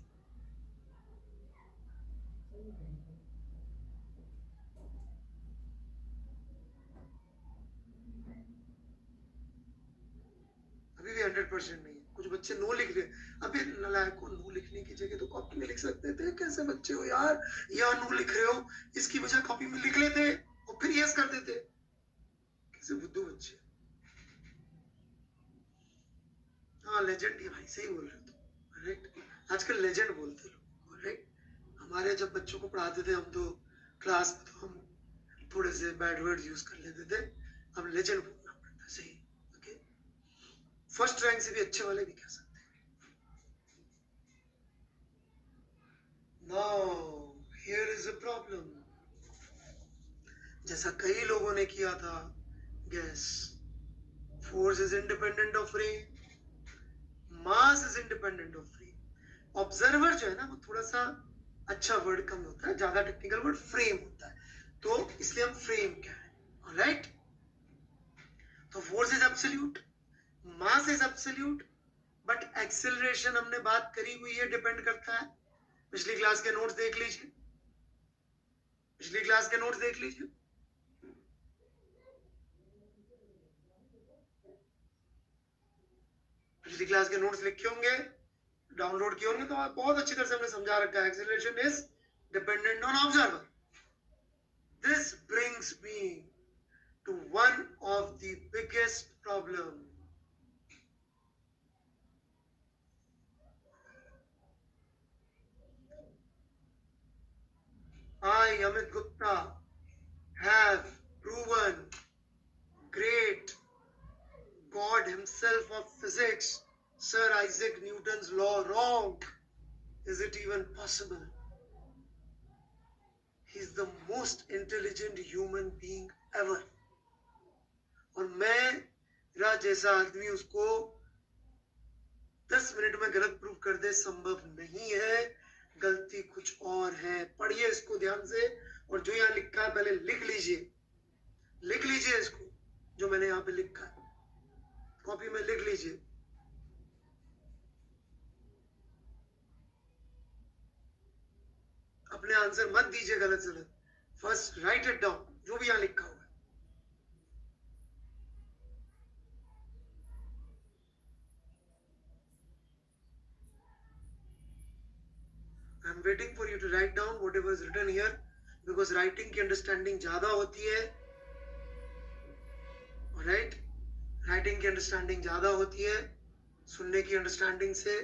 अभी भी 100% नहीं है, कुछ बच्चे नो लिख रहे, अबे नलायकों, नो लिखने की जगह तो कॉपी में लिख सकते थे, कैसे बच्चे हो यार, या नो लिख रहे हो, इसकी वजह कॉपी में लिख लेते और फिर यस कर देते, कैसे बुद्धू बच्चे। हाँ लेजेंड, ये भाई सही बोल रहे हो तुम, राइट, आजकल लेजेंड बोलते लोग, राइट, हमारे जब बच्चों को पढ़ाते थे हम तो क्लास में, तो हम थोड़े से बैड वर्ड यूज कर लेते थे, अब लेजेंड बोलना पड़ता है, सही, ओके, फर्स्ट रैंक से भी अच्छे वाले भी कह सकते हैं। Now here is a problem, जैसा कई लोगों ने किया था gas, force is independent of frame, mass is independent of frame, observer जो है ना वो थोड़ा सा अच्छा वर्ड कम होता है, ज्यादा टेक्निकल वर्ड फ्रेम होता है, तो इसलिए हम फ्रेम कह रहे हैं, ऑलराइट, तो force is absolute, mass is absolute, but acceleration हमने बात करी हुई है, डिपेंड करता है, पिछली क्लास के नोट्स देख लीजिए, पिछली क्लास के नोट्स देख लीजिए, पिछली क्लास के नोट्स लिखे होंगे, डाउनलोड किए होंगे तो बहुत अच्छी तरह से हमने समझा रखा है. Acceleration is dependent on observer. This brings me to one of the biggest problem. I, Amit Gupta, have proven great God himself of physics, Sir Isaac Newton's law wrong. Is it even possible? He's the most intelligent human being ever. और मेरा जैसा आदमी उसको 10 minute में गलत prove कर दे संभव नहीं है. गलती कुछ और है. पढ़िए इसको ध्यान से, और जो यहाँ लिखा है पहले लिख लीजिए इसको, जो मैंने यहाँ पे लिखा है कॉपी में लिख लीजिए. अपने आंसर मत दीजिए गलत सलत. फर्स्ट राइट इट डाउन, जो भी यहाँ लिखा हुआ है. I am waiting for you to write down whatever is written here, because writing की अंडरस्टैंडिंग ज्यादा होती है. राइट, राइटिंग की अंडरस्टैंडिंग ज्यादा होती है सुनने की अंडरस्टैंडिंग से,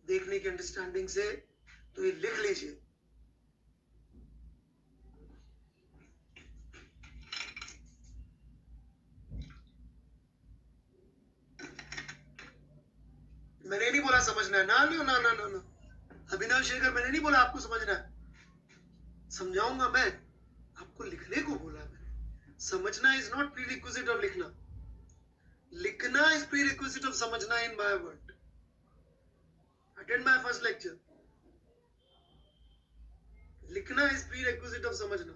देखने की अंडरस्टैंडिंग से. तो ये लिख लीजिए. मैंने नहीं बोला समझना है. ना ना ना ना ना, ना. अभिनव शेखर, मैंने नहीं बोला आपको समझना है. समझाऊंगा मैं, आपको लिखने को बोला मैंने. समझना इज नॉट प्रीरिक्विजिट ऑफ लिखना. लिखना इज प्रीरिक्विजिट ऑफ समझना in my word. Attend my first lecture. लिखना इज प्रीरिक्विजिट ऑफ समझना.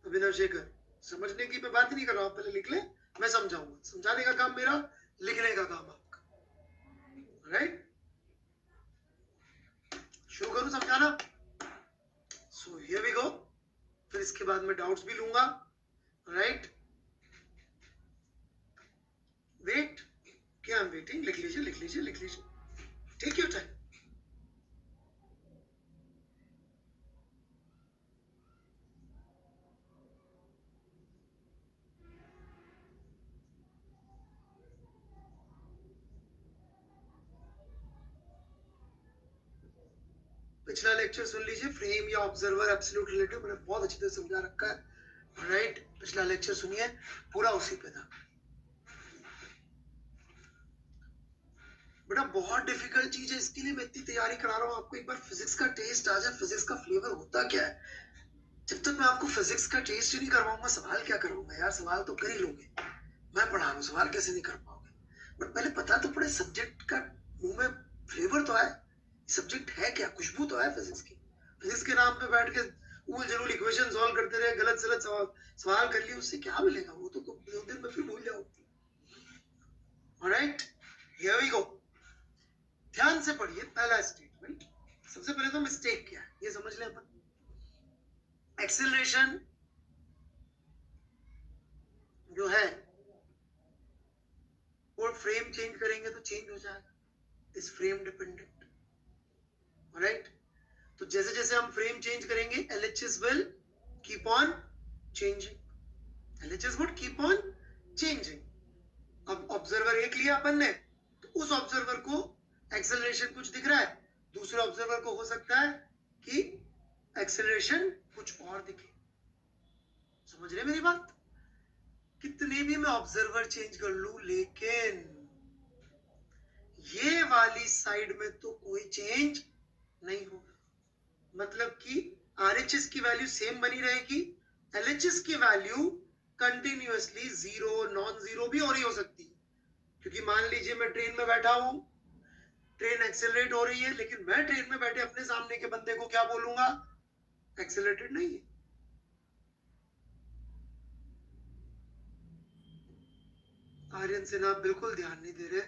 अभिनव शेखर, समझने की मैं बात ही नहीं कर रहा हूं. पहले लिख ले, मैं समझाऊंगा. समझाने का काम मेरा, लिखने का काम आपका. राइट, शुरू करूं समझाना. So here we go. फिर इसके बाद मैं डाउट्स भी लूंगा. Right, wait. क्या आई एम वेटिंग. लिख लीजिए. Take your time. पिछला लेक्चर सुन लीजिए, फ्रेम या ऑब्जर्वर एब्सोल्यूट रिलेटिव, मैंने बहुत अच्छी तरह समझा रखा है. राइट, पिछला लेक्चर सुनिए, पूरा उसी पे था. बेटा बहुत डिफिकल्ट चीज है, इसके लिए मैं इतनी तैयारी करा रहा हूँ आपको. एक बार फिजिक्स का टेस्ट आ जाए, फिजिक्स का फ्लेवर होता क्या है. जब तक मैं आपको फिजिक्स का टेस्ट ही नहीं करवाऊंगा, सवाल क्या करूंगा यार. सवाल तो कर ही लोगे, मैं पढ़ा रहा हूँ, सवाल कैसे नहीं कर पाओगे. बट पहले पता तो पड़े, सब्जेक्ट का मुंह में फ्लेवर तो आए. सब्जेक्ट है क्या, खुशबू तो है फिजिक्स की. फिजिक्स के नाम पे बैठ के उल जरूल इक्वेशन सॉल्व करते रहे, गलत सलत सवाल कर लिए, उससे क्या मिलेगा. वो तो 2 दिन में फिर भूल जाओ. Alright, here we go. ध्यान से पढ़िए. पहला स्टेटमेंट, सबसे पहले तो मिस्टेक क्या है ये समझ लें अपन. एक्सेलरेशन जो है वो फ्रेम चेंज करेंगे तो चेंज हो जाएगा. इस फ्रेम डिपेंडेंट. राइट, तो जैसे जैसे हम फ्रेम चेंज करेंगे, LHS will keep on changing. LHS would keep on changing. अब ऑब्जर्वर एक लिया अपन ने, तो उस ऑब्जर्वर को एक्सेलरेशन कुछ दिख रहा है, दूसरे ऑब्जर्वर को हो सकता है कि एक्सेलरेशन कुछ और दिखे. समझ रहे मेरी बात. कितने भी मैं ऑब्जर्वर चेंज कर लूं, लेकिन ये वाली साइड में तो कोई चेंज नहीं होगा. मतलब कि RHS की वैल्यू सेम बनी रहेगी, LHS की value continuously zero, non zero भी और ही हो सकती है. क्योंकि मान लीजिए मैं ट्रेन में बैठा हूं, ट्रेन एक्सेलरेट हो रही है, लेकिन मैं ट्रेन में बैठे अपने सामने के बंदे को क्या बोलूंगा, एक्सेलरेटेड नहीं है. आर्यन सिन्हा बिल्कुल ध्यान नहीं दे रहे,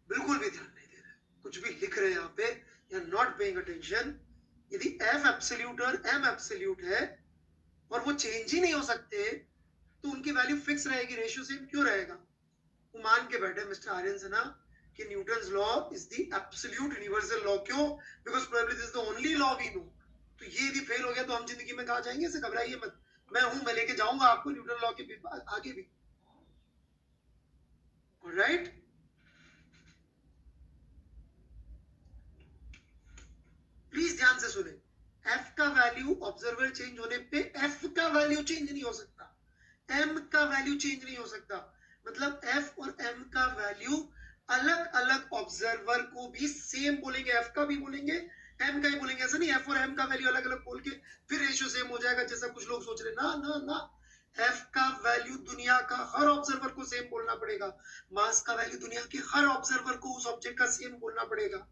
बिल्कुल भी ध्यान नहीं दे रहे. कुछ भी लिख रहे हैं यहाँ पे, या नॉट पेइंग अटेंशन. यदि F एब्सोल्यूट और M एब्सोल्यूट है और वो चेंज ही नहीं हो सकते, तो उनकी वैल्यू फिक्स रहेगी. रेशियो सेम क्यों रहेगा. वो मान के बैठे मिस्टर आर्यन सिन्हा कि Newton's law is the absolute universal law. क्यों? Because probably this is the only law we know. तो ये यदि फेल हो गया तो हम जिंदगी में कहाँ जाएंगे? इसे घबराइए मत, मैं हूं, मैं लेके जाऊंगा आपको न्यूटन लॉ के आगे भी। राइट? प्लीज ध्यान से सुने, एफ का वैल्यू ऑब्जर्वर चेंज होने पे एफ का वैल्यू चेंज नहीं हो सकता, एम का वैल्यू चेंज नहीं हो सकता। मतलब एफ और एम का वैल्यू अलग अलग ऑब्जर्वर को भी सेम बोलेंगे, एफ का भी बोलेंगे, एम का ही बोलेंगे। ऐसा नहीं एफ और एम का वैल्यू अलग अलग बोल के फिर रेशियो सेम हो जाएगा जैसा कुछ लोग सोच रहे। ना ना ना, एफ का वैल्यू दुनिया का हर ऑब्जर्वर को सेम बोलना पड़ेगा, मास का वैल्यू दुनिया के हर ऑब्जर्वर को उस ऑब्जेक्ट का सेम बोलना पड़ेगा।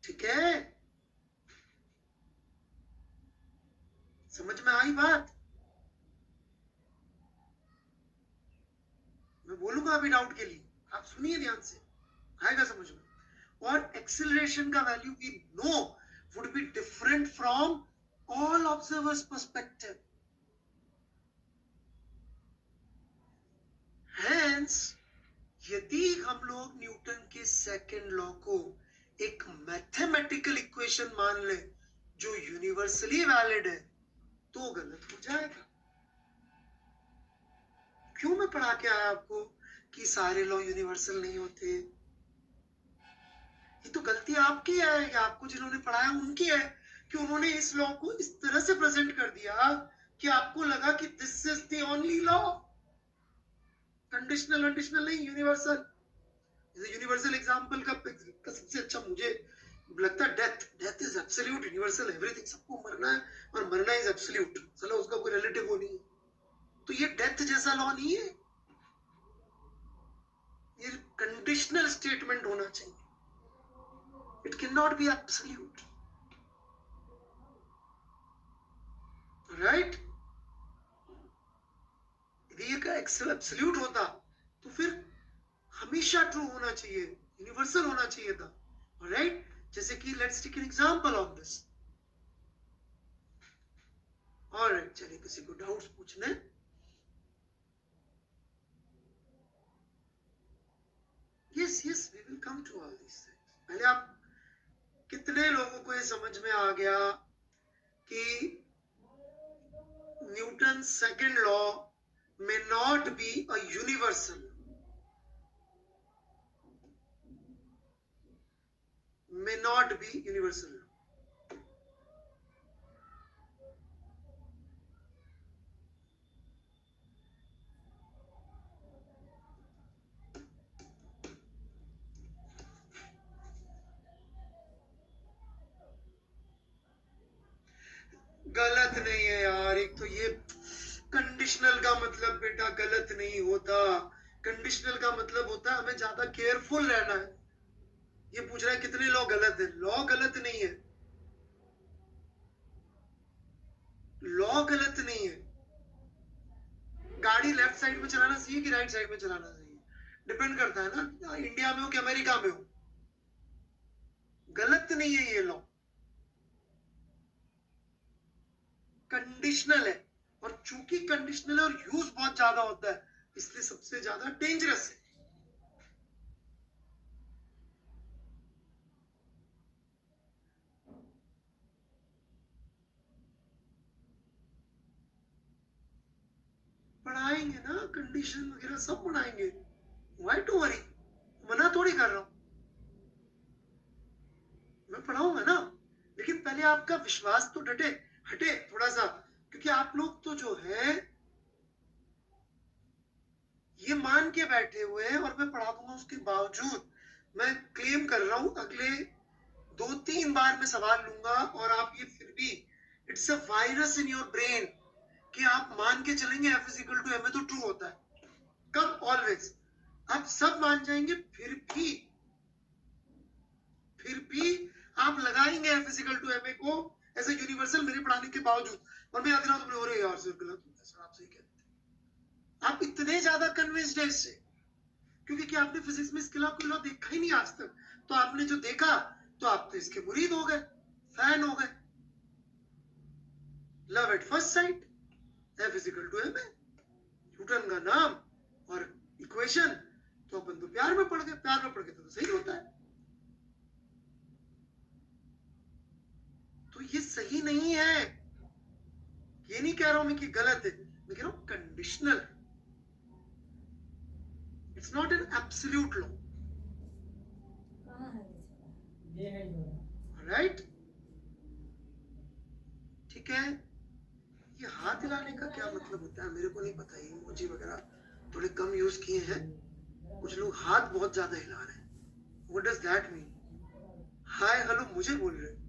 ठीक है? समझ में आई बात? मैं बोलूंगा अभी डाउट के लिए, आप सुनिए ध्यान से, आएगा समझ में। और एक्सेलरेशन का value we know would be different from all observers perspective. Hence यदि हम लोग न्यूटन के सेकंड लॉ को एक मैथमेटिकल इक्वेशन मान ले जो यूनिवर्सली वैलिड है, तो गलत हो जाएगा। क्यों मैं पढ़ा के आया आपको कि सारे लॉ यूनिवर्सल नहीं होते? ये तो गलती आपकी है या आपको जिन्होंने पढ़ाया उनकी है कि उन्होंने इस लॉ को इस तरह से प्रेजेंट कर दिया कि आपको लगा कि this is the only law. Conditional conditional नहीं, यूनिवर्सल। यूनिवर्सल एग्जांपल का सबसे अच्छा मुझे लगता है death. Death is absolute universal, everything, सबको मरना है और मरना इज एब्सोल्यूट, चलो उसका कोई रिलेटिव वो नहीं है। तो ये डेथ जैसा लॉ नहीं है, ये कंडीशनल स्टेटमेंट होना चाहिए, it can not be absolute. Right? यदि ये एब्सोल्यूट होता तो फिर हमेशा ट्रू होना चाहिए, यूनिवर्सल होना चाहिए था। राइट? जैसे कि let's take an example of this. Alright, चलिए किसी को डाउट्स पूछने। Yes yes, we will come to all this things. पहले आप कितने लोगों को ये समझ में आ गया कि Newton second law may not be a universal, may not be universal. गलत नहीं है यार, एक तो ये कंडीशनल का मतलब बेटा गलत नहीं होता। कंडीशनल का मतलब होता है हमें ज्यादा केयरफुल रहना है। ये पूछ रहा है कितने लॉ गलत है? लॉ गलत नहीं है, लॉ गलत नहीं है। गाड़ी लेफ्ट साइड में चलाना चाहिए कि राइट साइड में चलाना चाहिए, डिपेंड करता है ना, इंडिया में हो कि अमेरिका में हो। गलत नहीं है ये लॉ, कंडीशनल है। और चूंकि कंडीशनल है और यूज बहुत ज्यादा होता है, इसलिए सबसे ज्यादा डेंजरस है। पढ़ाएंगे ना, कंडीशन वगैरह सब पढ़ाएंगे, व्हाई टू वरी, मना थोड़ी कर रहा हूं, मैं पढ़ाऊंगा ना। लेकिन पहले आपका विश्वास तो हटे थोड़ा सा, क्योंकि आप लोग तो जो है ये मान के बैठे हुए हैं और मैं पढ़ा दूंगा, उसके बावजूद मैं क्लेम कर रहा हूं अगले 2-3 बार में सवाल लूंगा और आप ये फिर भी, it's a virus in your brain कि आप मान के चलेंगे f is equal to m a तो ट्रू होता है। कब? ऑलवेज। आप सब मान जाएंगे, फिर भी आप लगाएंगे f is equal to m a को एज ए यूनिवर्सल मेरे पढ़ाने के बावजूद, और मैं अगला तो हो रहे यार सर गलत होता है, सर आप सही कहते हैं। आप इतने ज्यादा कन्विंस्ड है इससे क्योंकि क्या आपने फिजिक्स में इसके अलावा कोई लॉ देखा ही नहीं आज तक, तो आपने जो देखा तो आप तो इसके मुरीद हो गए, फैन हो गए। Love at first sight, f is equal to m a. Newton का नाम और इक्वेशन, तो अपन तो प्यार में पड़ गए, प्यार में पड़ गए तो सही होता है। तो ये सही नहीं है, ये नहीं कह रहा हूं मैं कि गलत है, मैं कह रहा हूं conditional, it's not an absolute law, right? ठीक है, ये हाथ हिलाने का क्या मतलब होता है मेरे को नहीं पता, ये इमोजी वगैरह थोड़े कम यूज किए हैं, कुछ लोग हाथ बहुत ज्यादा हिला रहे हैं, what does that mean? Hi hello मुझे बोल रहे हैं,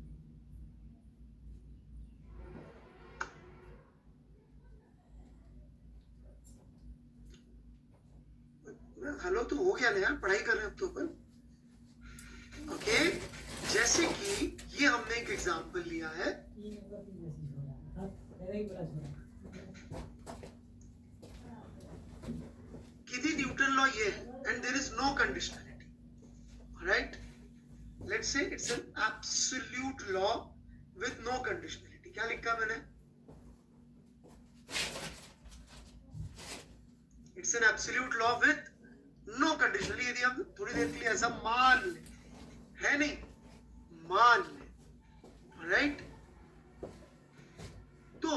हेलो तो हो गया ना यार, पढ़ाई कर रहे हैं अब तो अपन। ओके, जैसे कि ये हमने एक एग्जांपल लिया है, कि दी न्यूटन लॉ ये है and there is no conditionality, right? Let's say it's an absolute law with no conditionality. क्या लिखा मैंने? It's an absolute law with no conditionally. यदि हम थोड़ी देर के लिए ऐसा मान ले, है नहीं, मान ले, राइट? तो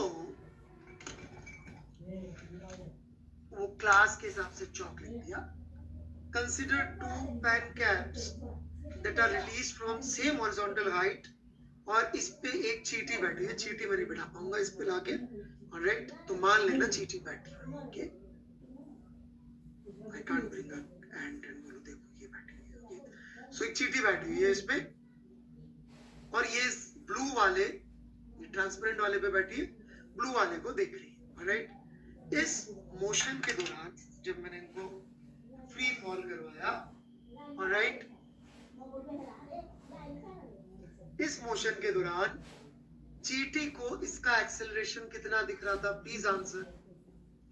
वो क्लास के हिसाब से चौक लिख दिया। Consider two pen caps that are release from same horizontal height, और इस पे एक चींटी बैठी है, चींटी मैं नहीं बैठा पाऊंगा इस पे लाके, राइट? तो मान लेना चींटी बैठी है, okay? I can't bring a hand and बोलो देखो ये बैठी है, ओके? सो एक चींटी बैठी हुई है इस पे, और ये ब्लू वाले, ट्रांसपेरेंट वाले पे बैठी है, ब्लू वाले को देख रही है, राइट? इस मोशन के दौरान जब मैंने इनको फ्री फॉल करवाया, राइट, इस मोशन के दौरान चींटी को इसका एक्सेलरेशन कितना दिख रहा था? प्लीज आंसर,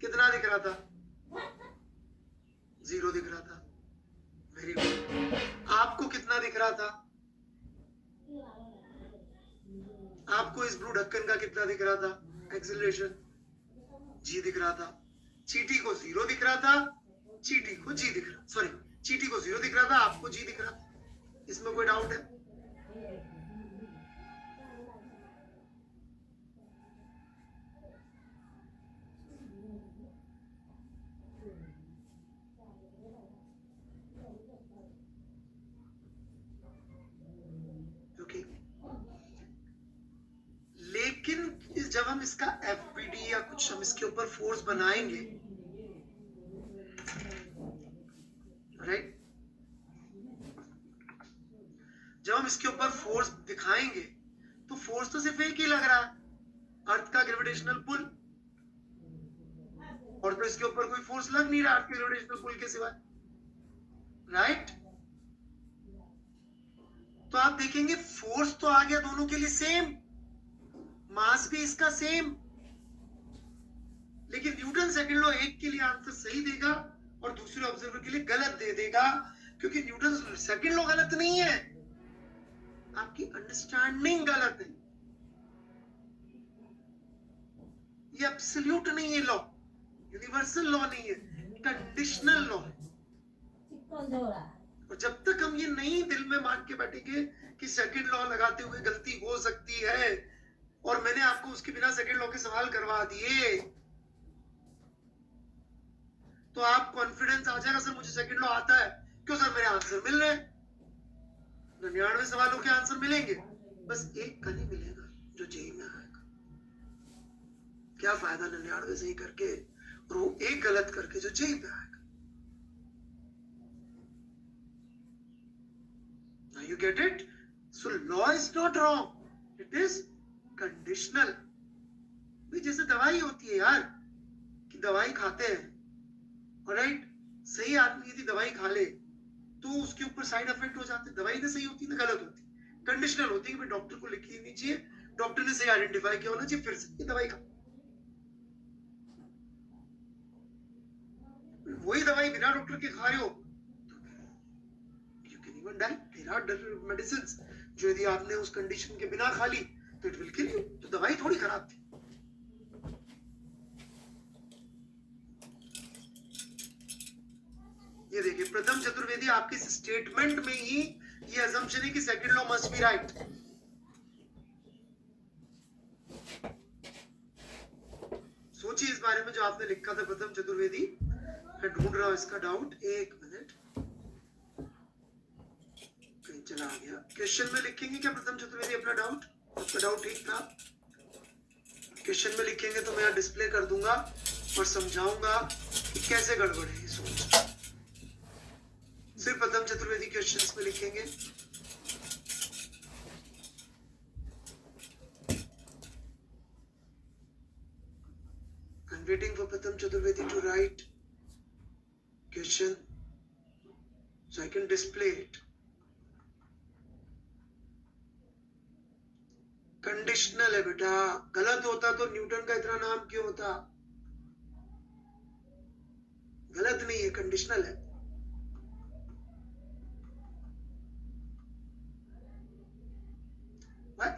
कितना दिख रहा था? 0 दिख रहा था। Very good. आपको कितना दिख रहा था? आपको इस ब्लू ढक्कन का कितना दिख रहा था एक्सेलरेशन? जी दिख रहा था। चींटी को 0 दिख रहा था, चींटी को जी दिख रहा, सॉरी, चींटी को 0 दिख रहा था, आपको जी दिख रहा था। इसमें कोई डाउट है? ओके, लेकिन जब हम इसका एफबीडी या कुछ हम इसके ऊपर फोर्स बनाएंगे, राइट, जब हम इसके ऊपर फोर्स दिखाएंगे तो फोर्स तो सिर्फ एक ही लग रहा है, अर्थ का ग्रेविटेशनल पुल, और तो इसके ऊपर कोई फोर्स लग नहीं रहा अर्थ के ग्रेविटेशनल पुल के सिवाय, राइट? तो आप देखेंगे फोर्स तो आ गया दोनों के लिए सेम, मास भी इसका सेम, लेकिन न्यूटन सेकंड लॉ एक के लिए आंसर सही देगा और दूसरे ऑब्जर्वर के लिए गलत दे देगा, क्योंकि न्यूटन सेकंड लॉ गलत नहीं है, आपकी अंडरस्टैंडिंग गलत है। ये एब्सोल्यूट नहीं है लॉ, यूनिवर्सल लॉ नहीं है, कंडीशनल लॉ है। और जब तक हम ये नहीं दिल में मान के बैठेंगे कि सेकंड लॉ लगाते हुए गलती हो सकती है, और मैंने आपको उसके बिना सेकंड लॉ के सवाल करवा दिए, तो आप कॉन्फिडेंस आ जाएगा, सर मुझे सेकंड लॉ आता है, क्यों सर मेरे आंसर मिल रहे हैं, 99 सवालों के आंसर मिलेंगे, बस एक का नहीं मिलेगा जो जेई में आएगा। क्या फायदा 99 सही करके और वो एक गलत करके जो जेई पे आएगा? Now you get it? So law is not wrong, it is conditional. भाई जैसे दवाई होती है यार, कि दवाई खाते हैं, राइट? सही आदमी यदि दवाई खा ले तो उसके ऊपर साइड इफेक्ट हो जाते हैं, दवाई ना सही होती ना गलत होती, कंडीशनल होती है कि भाई डॉक्टर को लिखी नहीं चाहिए, डॉक्टर ने सही आइडेंटिफाई किया होना चाहिए, फिर से दवाई खा। वही दवाई बिना डॉक्टर के खा रहे हो, you can even die. There are medicines जो यदि आपने उस कंडीशन के बिना खा ली तो इट विल किल यू, तो दवाई थोड़ी खराब थी। ये देखिए प्रथम चतुर्वेदी आपके स्टेटमेंट में ही ये अजम्पशन है कि second law must be right. सोचिए इस बारे में जो आपने लिखा था प्रथम चतुर्वेदी। मैं ढूंढ रहा हूं इसका डाउट, एक मिनट, कहीं चला गया। क्वेश्चन में लिखेंगे क्या प्रथम चतुर्वेदी अपना डाउट? आपका डाउट ठीक था, क्वेश्चन में लिखेंगे तो मैं यहाँ डिस्प्ले कर दूंगा और समझाऊंगा कि कैसे गड़बड़ है ये सोच। सिर्फ प्रथम चतुर्वेदी क्वेश्चंस में लिखेंगे। I'm waiting for Pratham Chaturvedi to write question so I can display it. Conditional है बेटा, गलत होता तो न्यूटन का इतना नाम क्यों होता? गलत नहीं है, कंडीशनल है।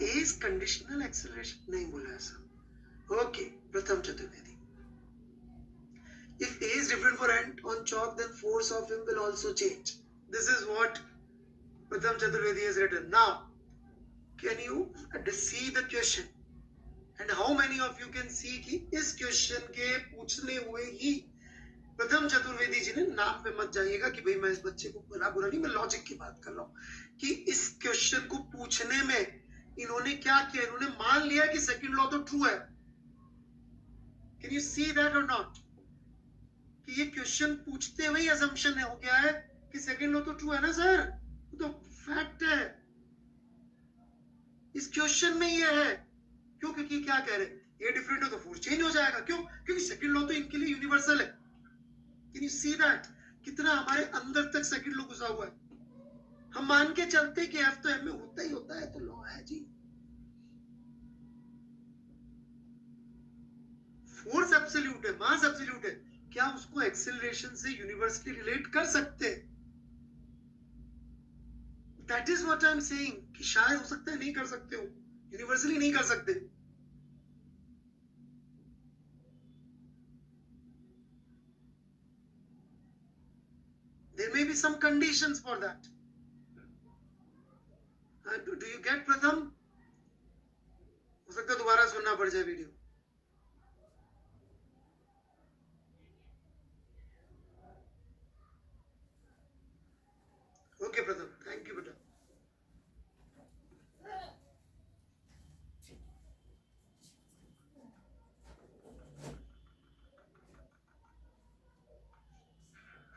A is conditional acceleration, नहीं बोला ऐसा। ओके, प्रथम Chaturvedi. If A is different for ant on chalk, then force of him will also change. This is what Pratham Chaturvedi has written. Now, can you see the question? And how many of you can see कि इस question के पूछने हुए ही प्रथम चतुर्वेदी जी ने नाम पे मत जाइएगा कि भाई मैं इस बच्चे को बुरा नहीं, मैं लॉजिक की बात कर रहा हूँ कि इस क्वेश्चन को पूछने में इन्होंने क्या किया, इन्होंने मान लिया कि सेकंड लॉ तो ट्रू है। कैन यू सी दैट और नॉट? कि ये क्वेश्चन पूछते हुए असम्पशन है हो गया है कि सेकंड लॉ तो ट्रू है ना सर, तो फैक्ट है, इस क्वेश्चन में ये है। क्यों? क्योंकि क्या कह रहे हैं, ये डिफरेंट हो तो फोर्स चेंज हो जाएगा। क्यों? क्योंकि सेकंड लॉ तो इनके लिए यूनिवर्सल है। Can you see that? कितना हमारे अंदर तक सेकंड लॉ घुसा हुआ है। हम मान के चलते कि एफ तो एम में होता ही होता है, तो लॉ है जी। फोर्स एब्सोल्यूट है, मास एब्सोल्यूट है, क्या उसको एक्सेलरेशन से यूनिवर्सली रिलेट कर सकते हैं? That is what I am saying कि शायद हो सकता है नहीं कर सकते हो, यूनिवर्सली नहीं कर सकते। There may be some conditions for that. Do you get प्रथम? हो सकता है दोबारा सुनना पड़ जाए वीडियो। ओके प्रथम, थैंक यू बेटा।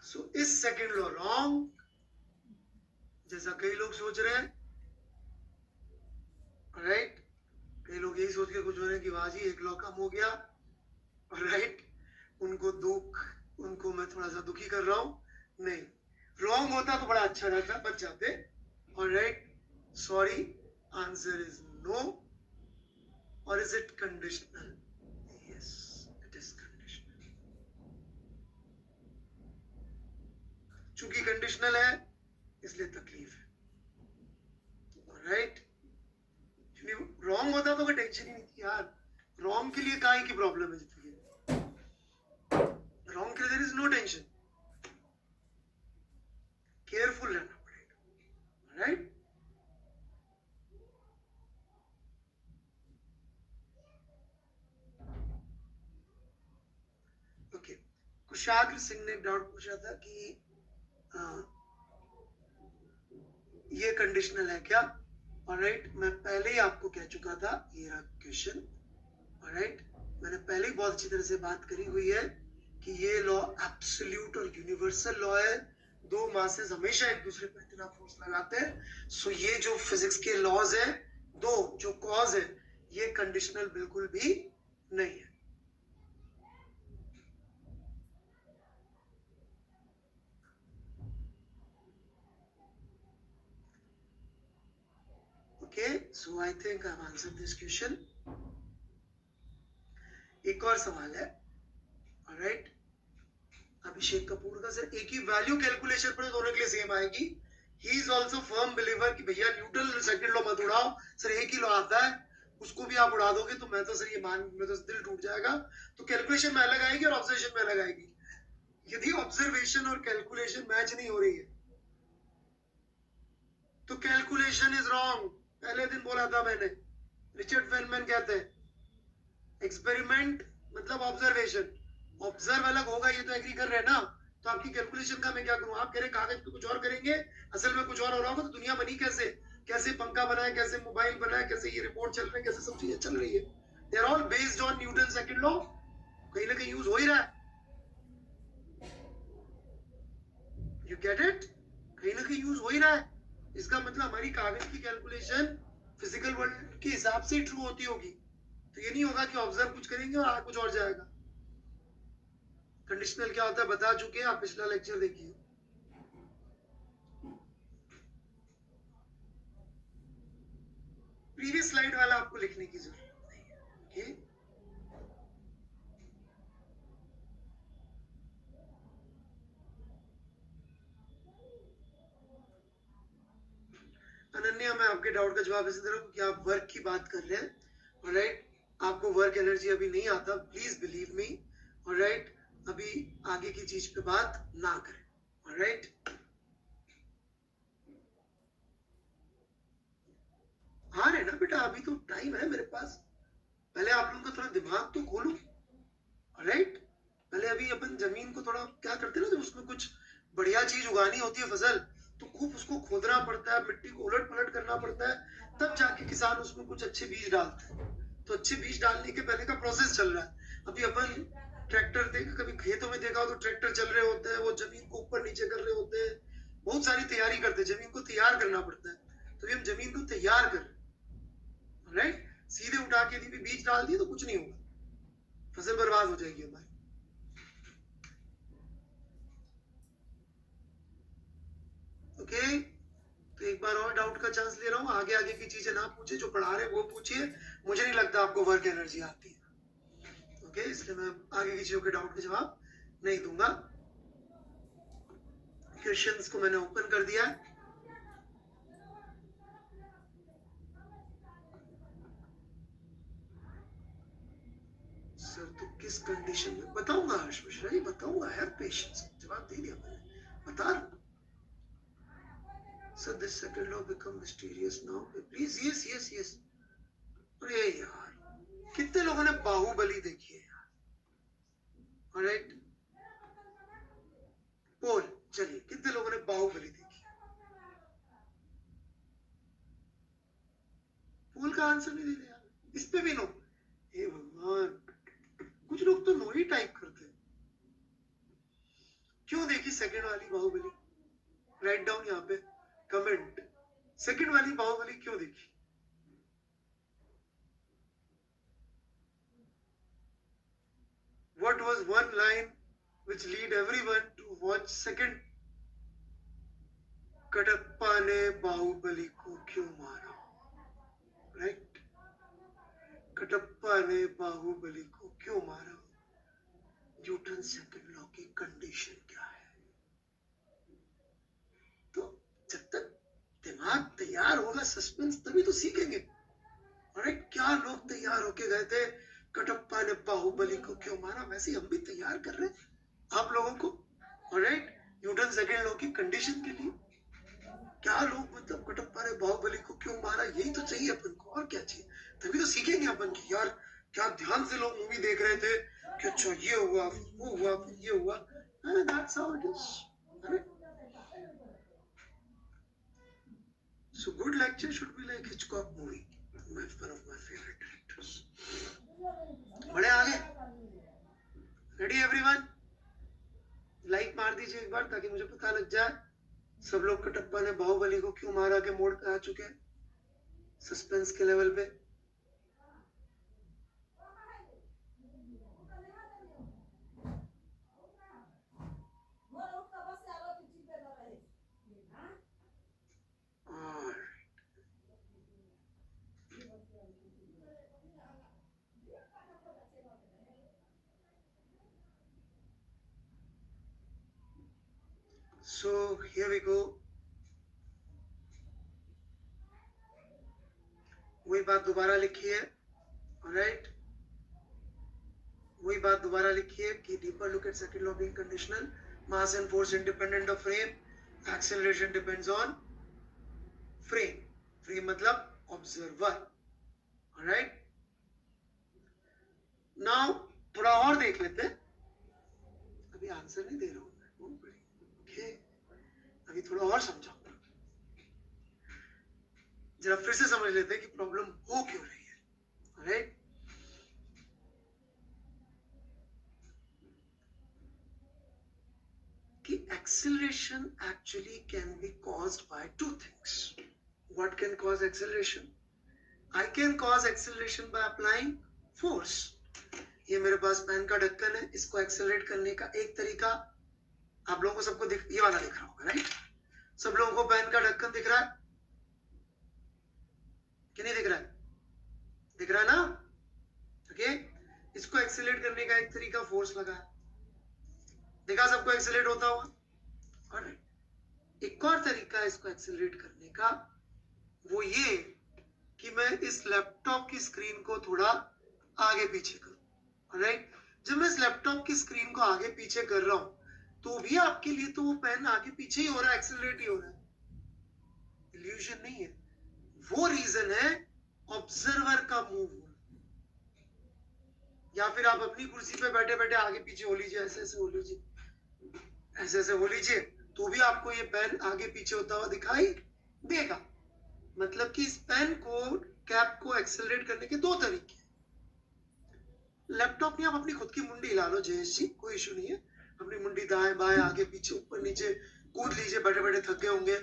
सो इस सेकंड लॉ रॉन्ग जैसा कई लोग सोच रहे हैं, राइट? कई लोग यही सोच के कुछ हो रहे हैं कि वाह जी एक लॉ कम हो गया, राइट? उनको दुख, उनको मैं थोड़ा सा दुखी कर रहा हूं। नहीं, रॉन्ग होता तो बड़ा अच्छा रहता, बच जाते। Alright, sorry, answer is no. और is it conditional? Yes, it is conditional. चूंकि कंडीशनल है इसलिए तकलीफ है। ऑलराइट, रॉन्ग होता तो कोई टेंशन ही नहीं थी यार। रॉन्ग के लिए काहे की प्रॉब्लम है? जितनी रॉन्ग के लिए there is no tension. Careful रहना पड़ेगा, राइट? ओके, कुशाग्र सिंह ने डाउट पूछा था कि ये कंडीशनल है क्या? ऑलराइट, मैं पहले ही आपको कह चुका था, ये रहा क्वेश्चन। ऑलराइट, मैंने पहले ही बहुत अच्छी तरह से बात करी हुई है कि ये लॉ एब्सोल्यूट और यूनिवर्सल लॉ है। दो मासेस हमेशा एक दूसरे पर इतना फोर्स लगाते हैं। सो ये जो फिजिक्स के लॉज है, दो जो कॉज है, ये कंडीशनल बिल्कुल भी नहीं है। Okay, so I think I've answered this question. एक और सवाल है, ऑलराइट? अभिषेक कपूर का, सर एक ही वैल्यू कैलकुलेशन पर दोनों के लिए सेम आएगी। He is also firm believer कि भैया न्यूटन सेकंड लॉ मत उड़ाओ, सर एक ही लॉ आता है, उसको भी आप उड़ा दोगे तो मैं तो सर ये मान, मैं तो दिल टूट जाएगा। तो कैलकुलेशन में अलग आएगी और ऑब्जर्वेशन में अलग आएगी। यदि ऑब्जर्वेशन और कैलकुलेशन मैच नहीं हो रही है तो कैलकुलेशन इज रॉन्ग। पहले दिन बोला था मैंने, रिचर्ड फेलमैन कहते हैं एक्सपेरिमेंट मतलब ऑब्जर्वेशन, ऑब्जर्व अलग होगा, ये तो एग्री कर रहे हैं ना। तो आपकी कैलकुलेशन का मैं क्या करूं? आप कह रहे कागज पे कुछ और करेंगे, असल में कुछ और हो रहा होगा। तो दुनिया बनी कैसे? कैसे पंखा बना है, कैसे मोबाइल बना है, कैसे ये रिपोर्ट चल रही है, कैसे सब चीजें चल रही है, they are all based on Newton second law. कहीं ना कहीं यूज हो ही रहा है। You get it? कहीं ना कहीं यूज हो ही रहा है। इसका मतलब हमारी कागज की कैलकुलेशन फिजिकल वर्ल्ड के हिसाब से ट्रू होती होगी। तो ये नहीं होगा कि ऑब्जर्व कुछ करेंगे और कुछ और जाएगा। कंडीशनल क्या होता है बता चुके हैं, आप पिछला लेक्चर देखिए। प्रीवियस स्लाइड वाला आपको लिखने की जरूरत नहीं है। ओके, अनन्या, मैं आपके डाउट का जवाब ऐसे दे रहा हूँ कि आप वर्क की बात कर रहे हैं, ऑलराइट। आपको वर्क एनर्जी अभी नहीं आता, प्लीज बिलीव मी, ऑलराइट। अभी आगे की चीज पे बात ना करें, ऑलराइट। हाँ रे ना बेटा, अभी तो टाइम है मेरे पास। पहले आप लोगों का थोड़ा दिमाग तो खोलो, ऑलराइट। पहले अभी अपन जमीन को थोड़ा क्या करते हैं ना, जब उसमें कुछ बढ़िया चीज उगानी होती है फसल, तो खूब उसको खोदना पड़ता है, मिट्टी को उलट पलट करना पड़ता है, तब जाके किसान उसमें कुछ अच्छे बीज डालते हैं। तो अच्छे बीज डालने के पहले का प्रोसेस चल रहा है। अभी अपन ट्रैक्टर देख, कभी खेतों में देखा हो तो ट्रैक्टर चल रहे होते हैं, वो जमीन को ऊपर नीचे कर रहे होते हैं, बहुत सारी तैयारी करते हैं, जमीन को तैयार करना पड़ता है। तो हम जमीन को तैयार कर रहे हैं, राइट। सीधे उठा के यदि भी बीज डाल दिए तो कुछ नहीं होगा, फसल बर्बाद हो जाएगी हमारी। ओके, तो एक बार और डाउट का चांस ले रहा हूँ। आगे आगे की चीजें ना पूछे, जो पढ़ा रहे वो पूछिए। मुझे नहीं लगता आपको वर्क एनर्जी आती है, ओके, इसलिए मैं आगे की चीजों के डाउट का जवाब नहीं दूंगा। क्वेश्चंस को मैंने ओपन कर दिया है। सर तो किस कंडीशन में बताऊंगा? हर्ष मिश्रा जी बताऊंगा, हैव पेशेंस। जवाब दे दिया मैंने, बता रहा हूं। Sir this second law become mysterious now, please. Yes yes yes. अरे यार, कितने लोगों ने बाहुबली देखी है यार? ऑलराइट, पोल, चलिए कितने लोगों ने बाहुबली देखी? पोल का आंसर नहीं दे रहे यार, इस पे भी नो। हे भगवान, कुछ लोग तो नो ही टाइप करते हैं। क्यों देखी सेकंड वाली बाहुबली? राइट डाउन यहाँ पे कमेंट, सेकंड वाली बाहुबली क्यों देखी? What was one line which lead everyone to watch second? Kattappa ने बाहुबली को क्यों मारा? राइट, कटप्पा ने बाहुबली को क्यों मारा? न्यूटन सेकंड लॉ की कंडीशन क्या है? तो जब तक दिमाग तैयार होगा, सस्पेंस, तभी तो सीखेंगे। अरे क्या लोग तैयार होके गए थे, कटप्पा ने बाहुबली को क्यों मारा, वैसे हम भी तैयार कर रहे हैं आप लोगों को, ऑलराइट, न्यूटन सेकंड लॉ की कंडीशन के लिए। क्या लोग मतलब कटप्पा ने बाहुबली को क्यों मारा, यही तो चाहिए अपन को, और क्या चाहिए? तभी तो सीखेंगे अपन की यार क्या ध्यान से लोग मूवी देख रहे थे कि अच्छा ये हुआ, वो हुआ, फिर ये हुआ। That's how it is. So good lecture should be like Hitchcock movie. One of my favorite directors. बड़े आगे, रेडी एवरीवन? लाइक मार दीजिए एक बार ताकि मुझे पता लग जाए सब लोग कटप्पा ने बाहुबली को क्यों मारा के मोड पे आ चुके हैं, सस्पेंस के लेवल पे। So here we go. वही बात दोबारा लिखी है, ऑलराइट। वही बात दोबारा लिखिए कि deeper look at second law being conditional, mass and force independent of frame, acceleration depends on frame, frame मतलब ऑब्जर्वर। ऑलराइट, नाउ थोड़ा और देख लेते हैं, अभी आंसर नहीं दे रहा हूं मैं, ओके अभी थोड़ा और समझाऊंगा, जरा फिर से समझ लेते हैं कि प्रॉब्लम हो क्यों रही है। ऑलराइट, कि acceleration actually can be caused by two things. What can cause acceleration? I can cause acceleration by applying force. ये मेरे पास पेन का ढक्कन है, इसको एक्सेलरेट करने का एक तरीका आप लोगों को सबको ये वाला दिख रहा होगा, राइट? सब लोगों को पेन का ढक्कन दिख रहा है कि नहीं दिख रहा है? दिख रहा है ना? ओके, इसको एक्सेलरेट करने का एक तरीका फोर्स लगा है, देखा सबको एक्सेलरेट होता हुआ। ऑलराइट, एक और तरीका है इसको एक्सेलरेट करने का, वो ये कि मैं इस लैपटॉप की स्क्रीन को थोड़ा आगे पीछे करूं। ऑलराइट, जब मैं इस लैपटॉप की स्क्रीन को आगे पीछे कर रहा हूं तो भी आपके लिए तो वो पेन आगे पीछे ही हो रहा है, एक्सेलरेट ही हो रहा है, इल्यूजन नहीं है। वो रीजन है ऑब्जर्वर का मूव होना, या फिर आप अपनी कुर्सी पे बैठे बैठे आगे पीछे हो लीजिए, ऐसे ऐसे हो लीजिए, ऐसे ऐसे हो लीजिए, तो भी आपको ये पेन आगे पीछे होता हुआ दिखाई देगा। मतलब कि इस पेन को, कैप को एक्सेलरेट करने के दो तरीके। लैपटॉप में आप अपनी खुद की मुंडी हिला लो जयेश जी, कोई इशू नहीं है, अपनी मुंडी दाएं बाएं आगे पीछे ऊपर नीचे कूद लीजिए, बैठे बैठे थक गए होंगे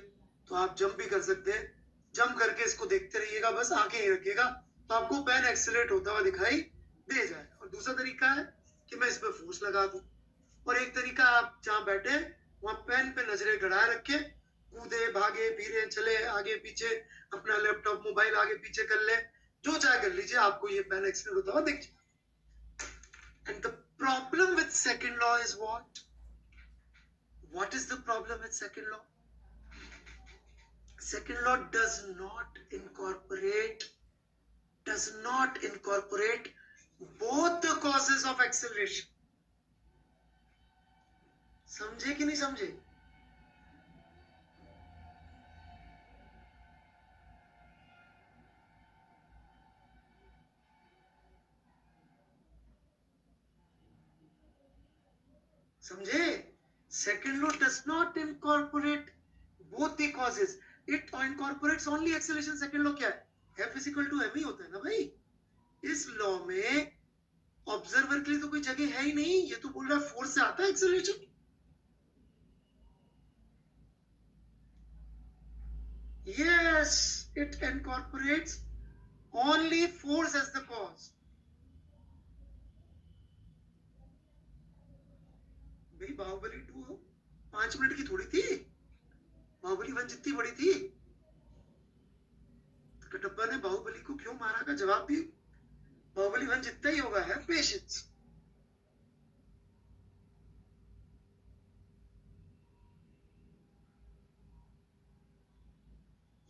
तो आप जंप भी कर सकते हैं, जंप करके इसको देखते रहिएगा, बस आगे ही रखिएगा, तो आपको पेन एक्सेलरेट होता हुआ दिखाई दे जाएगा। और दूसरा तरीका है कि मैं इस पर फोर्स लगा दूं, और एक तरीका आप जहां बैठे वहां पेन पे नजरें गड़ाए रखे, कूदे भागे फिरे चले आगे पीछे, अपना लैपटॉप मोबाइल आगे पीछे कर ले, जो चाहे कर लीजिए, आपको ये पेन एक्सेलरेट होता हुआ दिख जाए। And the problem with second law is what? What is the problem with second law? Second law does not incorporate both the causes of acceleration. समझे कि नहीं समझे? समझे? Second law does not incorporate both the causes. It incorporates only acceleration. Second law क्या है? F is equal to m ही होता है ना भाई। इस लॉ में ऑब्जर्वर के लिए तो कोई जगह है ही नहीं, ये तो बोल रहा है फोर्स से आता है acceleration. Yes, it incorporates only force as the cause. भाई बाहुबली 2 5 मिनट की थोड़ी थी, बाहुबली 1 जितनी बड़ी थी। कटप्पा ने बाहुबली को क्यों मारा का जवाब भी बाहुबली 1 जितना ही होगा, है पेशेंस।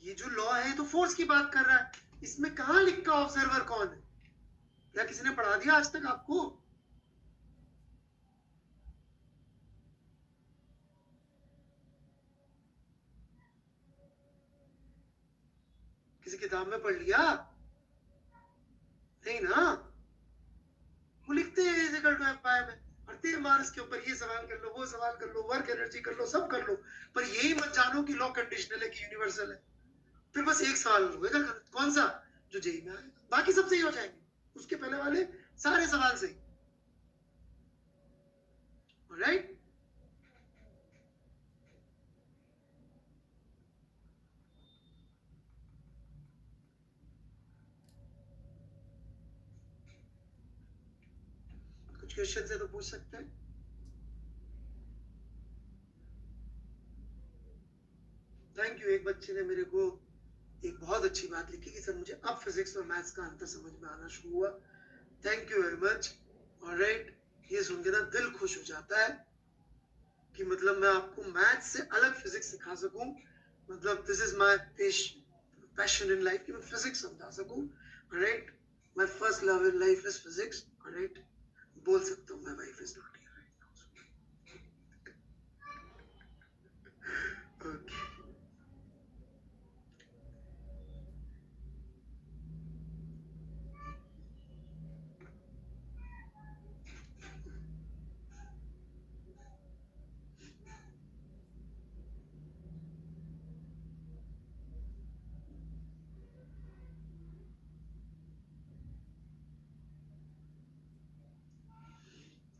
ये जो लॉ है तो फोर्स की बात कर रहा है, इसमें कहां लिखा ऑब्जर्वर कौन है? या किसी ने पढ़ा दिया आज तक आपको? किसी किताब में पढ़ लिया? नहीं ना, वो लिखते हैं is equal to f by में, और 3 मार्क्स के ऊपर ये सवाल कर लो, वो सवाल कर लो, वर्क एनर्जी कर लो, सब कर लो, पर यही मत जानो कि लॉ कंडीशनल है कि यूनिवर्सल है। फिर बस एक सवाल होगा, कौन सा? जो जेई में आएगा, बाकी सब सही हो जाएंगे, उसके पहले वाले सारे सवाल सही। ऑलराइट, कुछ क्वेश्चन है तो पूछ सकते हैं। Thank you. एक बच्चे ने मेरे को एक बहुत अच्छी बात लिखी कि सर मुझे अब फिजिक्स और मैथ्स का अंतर समझ में आना शुरू हुआ। Thank you very much. Alright, ये सुन के ना दिल खुश हो जाता है कि मतलब मैं आपको मैथ्स से अलग फिजिक्स सिखा सकूं, मतलब this is my passion in life कि मैं फिजिक्स समझा सकूं। Alright, my first love in life is physics. Alright, बोल सकता हूँ, my wife is not here right now. Okay,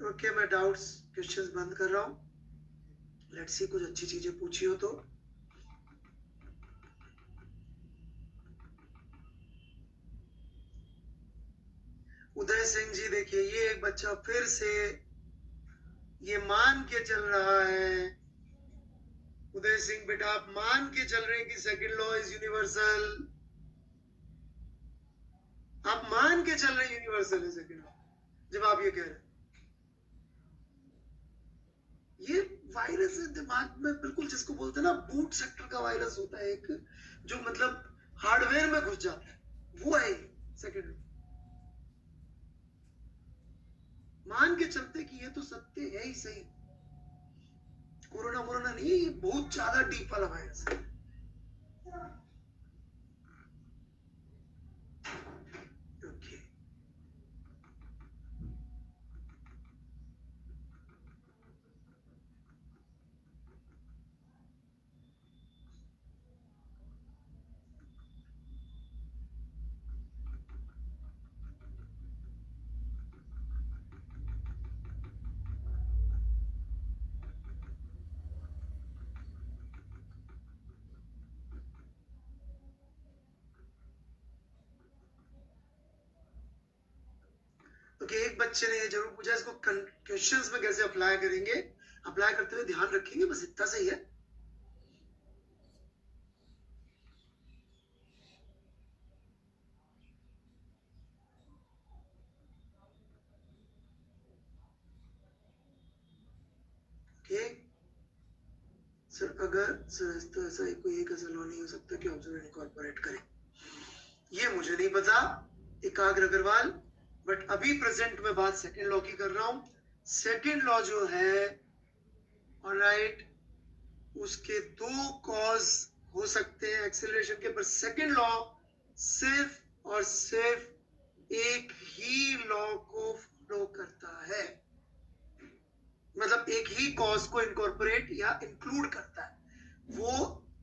okay, मैं डाउट्स क्वेश्चंस बंद कर रहा हूँ। लेट्स सी कुछ अच्छी चीजें पूछी हो तो। उदय सिंह जी देखिए, ये एक बच्चा फिर से ये मान के चल रहा है। उदय सिंह बेटा, आप मान के चल रहे हैं कि सेकंड लॉ इज यूनिवर्सल। आप मान के चल रहे हैं यूनिवर्सल है सेकंड लॉ, जब आप ये कह रहे हैं। ये वायरस है दिमाग में, बिल्कुल जिसको बोलते हैं ना बूट सेक्टर का वायरस होता है एक, जो मतलब हार्डवेयर में घुस जाता है, वो है सेकंड लॉ। मान के चलते कि ये तो सत्य है ही सही, कोरोना वोरोना नहीं, ये बहुत ज्यादा डीप वाला वायरस है। ओके, ओके, एक बच्चे ने ये जरूर पूछा, इसको क्वेश्चंस में कैसे अप्लाई करेंगे, अप्लाई करते हुए ध्यान रखेंगे, बस इतना सही है। ओके सर, अगर सर तो ऐसा कोई एक ऐसा लॉ नहीं हो सकता कि ऑब्जर्वर इनकॉर्पोरेट करे, ये मुझे नहीं पता एकाग्र अग्रवाल, बट अभी प्रेजेंट में बात सेकंड लॉ की कर रहा हूं। सेकंड लॉ जो है, ऑलराइट, उसके दो कॉज हो सकते हैं एक्सेलरेशन के, पर सेकंड लॉ सिर्फ और सिर्फ एक ही लॉ को फॉलो करता है, मतलब एक ही कॉज को इनकॉर्पोरेट या इंक्लूड करता है। वो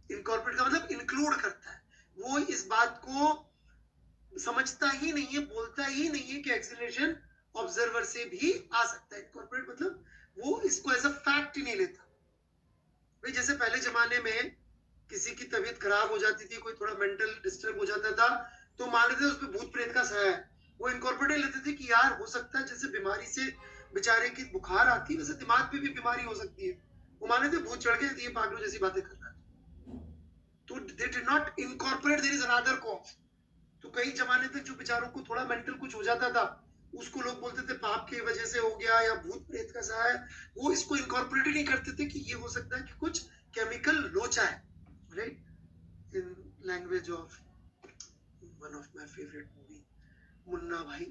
इनकॉर्पोरेट का मतलब इंक्लूड करता है, वो इस बात को समझता ही नहीं है, बोलता ही नहीं है कि एक्सेलरेशन ऑब्जर्वर से भी आ सकता है। इनकॉर्पोरेट मतलब वो इसको एज अ फैक्ट ही नहीं लेता। भाई जैसे पहले जमाने में किसी की तबीयत खराब हो जाती थी, कोई थोड़ा मेंटल डिस्टर्ब हो जाता था, तो मान लेते उस पर भूत प्रेत का साया है, वो इनकॉर्पोरेट लेते थे कि यार हो सकता है जैसे बीमारी से बेचारे की बुखार आती है, वैसे दिमाग पे भी बीमारी हो सकती है। वो मान लेते भूत चढ़ के ये पागलों जैसी बातें कर रहा है, तो they did not incorporate there is another cause. तो कई जमाने तक जो बेचारों को थोड़ा मेंटल कुछ हो जाता था, उसको लोग बोलते थे पाप की वजह से हो गया या भूत प्रेत का सहाय, वो इसको इनकॉर्पोरेट ही नहीं करते थे कि ये हो सकता है कि कुछ केमिकल लोचा है, right. In language of one of my favourite movie Munna भाई,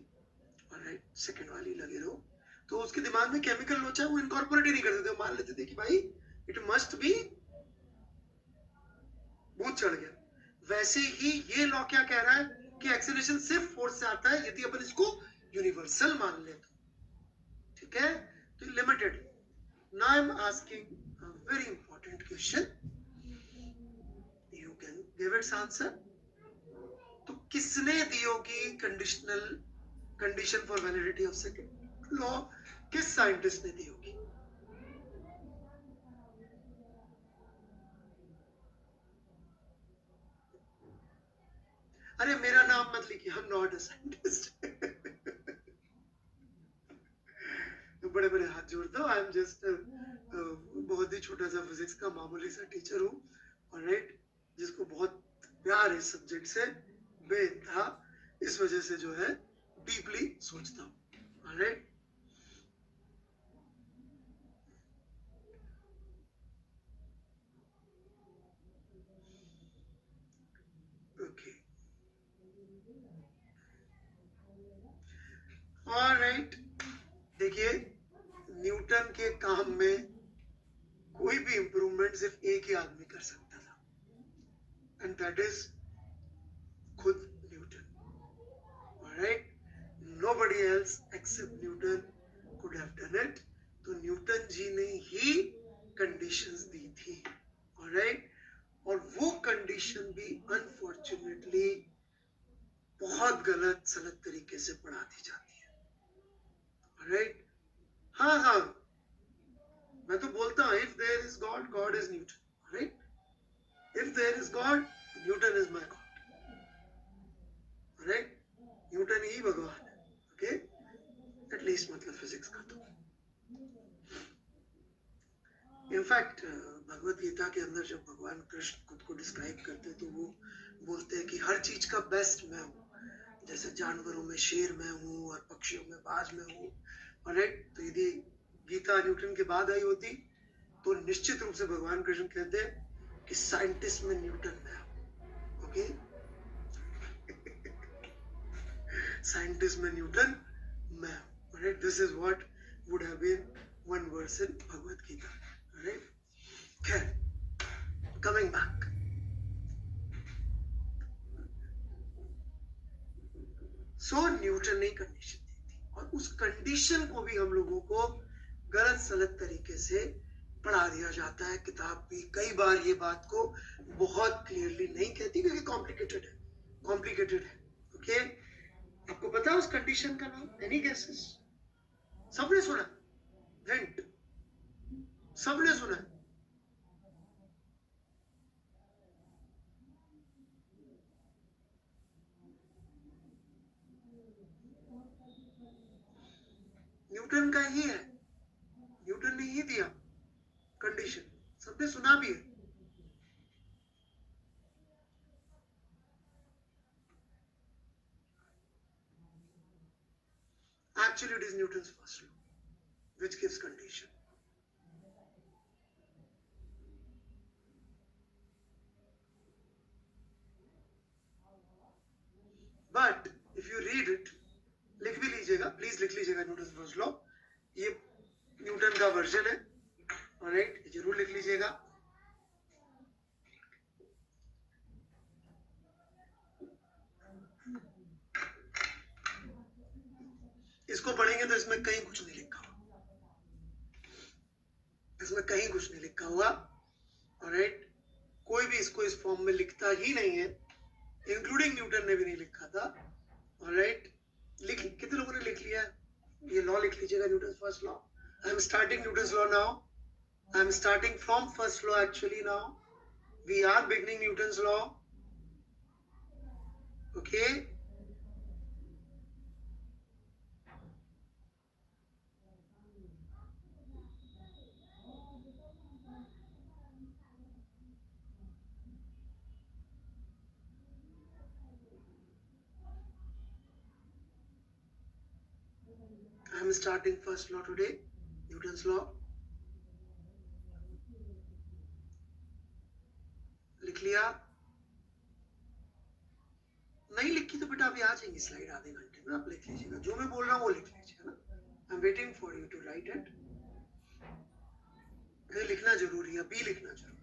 राइट, सेकंड वाली लगे रहो, तो उसके दिमाग में केमिकल लोचा है, वो इनकॉर्पोरेट ही नहीं करते थे, मान लेते थे कि भाई इट मस्ट बी भूत चढ़ गया। वैसे ही ये लॉ क्या कह रहा है कि एक्सेलरेशन सिर्फ फोर्स से आता है यदि अपन इसको यूनिवर्सल मान ले तो, ठीक है, तो limited. Now I am asking a very important question, you can give its answer. तो किसने दी होगी conditional condition for validity of second law, किस साइंटिस्ट ने दी होगी? अरे मेरा नाम मत लिखिए, I am not a scientist. बड़े बड़े हाथ जोड़ता हूँ, आई एम जस्ट बहुत ही छोटा सा फिजिक्स का मामूली सा टीचर हूँ, ऑलराइट, जिसको बहुत प्यार है सब्जेक्ट से बेइंतहा, इस वजह से जो है डीपली सोचता हूँ, ऑलराइट। ओके, ऑलराइट, देखिए न्यूटन के काम में कोई भी इंप्रूवमेंट सिर्फ एक ही आदमी कर सकता था, एंड दैट इज खुद Newton. Alright, nobody else except Newton could have done it. तो न्यूटन जी ने ही कंडीशंस दी थी. ऑलराइट, और वो कंडीशन भी अनफॉर्चुनेटली बहुत गलत सलत तरीके से पढ़ा दी जाती है. ऑलराइट, हाँ हाँ, मैं तो बोलता हूं if there is God, God is Newton. Alright, if there is God, Newton is my God. Alright, Newton ही भगवान है. ओके, एटलीस्ट मतलब फिजिक्स का. तो इनफैक्ट भगवत गीता के अंदर जब भगवान कृष्ण खुद को डिस्क्राइब करते हैं तो वो बोलते हैं कि हर चीज का बेस्ट मैं हूँ. जैसे जानवरों में शेर मैं हूँ और पक्षियों में बाज मैं हूँ. ऑलराइट, तो यदि गीता न्यूटन के बाद आई होती तो निश्चित रूप से भगवान कृष्ण कहते कि साइंटिस्ट में न्यूटन मैं हूँ. ओके, साइंटिस्ट में न्यूटन मैं हूँ. Alright, this is what would have been one verse in Bhagavad Gita. Alright, coming back. So Newton ने कंडीशन दी थी और उस कंडीशन को भी हम लोगों को गलत सलत तरीके से पढ़ा दिया जाता है. किताब भी कई बार ये बात को बहुत क्लियरली नहीं कहती क्योंकि कॉम्प्लिकेटेड है. ओके, आपको पता है उस कंडीशन का नाम? Any guesses? सबने सुना? हिंट, सबने सुना? न्यूटन का ही है, न्यूटन ने ही दिया कंडीशन, सबने सुना भी है. Actually, it is Newton's first law, which gives condition. But if you read it, लिख भी लीजिएगा, प्लीज लिख लीजिएगा न्यूटन फर्स्ट लॉ. ये न्यूटन का वर्जन है. ऑलराइट, जरूर लिख लीजिएगा. इसको पढ़ेंगे तो इसमें कहीं कुछ नहीं लिखा हुआ, इसमें कहीं कुछ नहीं लिखा हुआ. ऑलराइट, कोई भी इसको इस फॉर्म में लिखता ही नहीं है, इंक्लूडिंग न्यूटन ने भी नहीं लिखा था. ऑलराइट, कितने लोगों ने लिख लिया? ये लॉ लिख लीजिएगा, Newton first law. I am starting Newton law now. I am starting from first law actually now. We are beginning Newton law. Okay, I am starting first law today, Newton's law. लिख लिया? नहीं लिखी तो बेटा अभी आ जाएंगी slide आधे घंटे में, आप लिख लीजिएगा. जो मैं बोल रहा हूँ वो लिख लीजिएगा ना. I am waiting for you to write it. लिखना जरूरी है, अभी लिखना जरूरी है.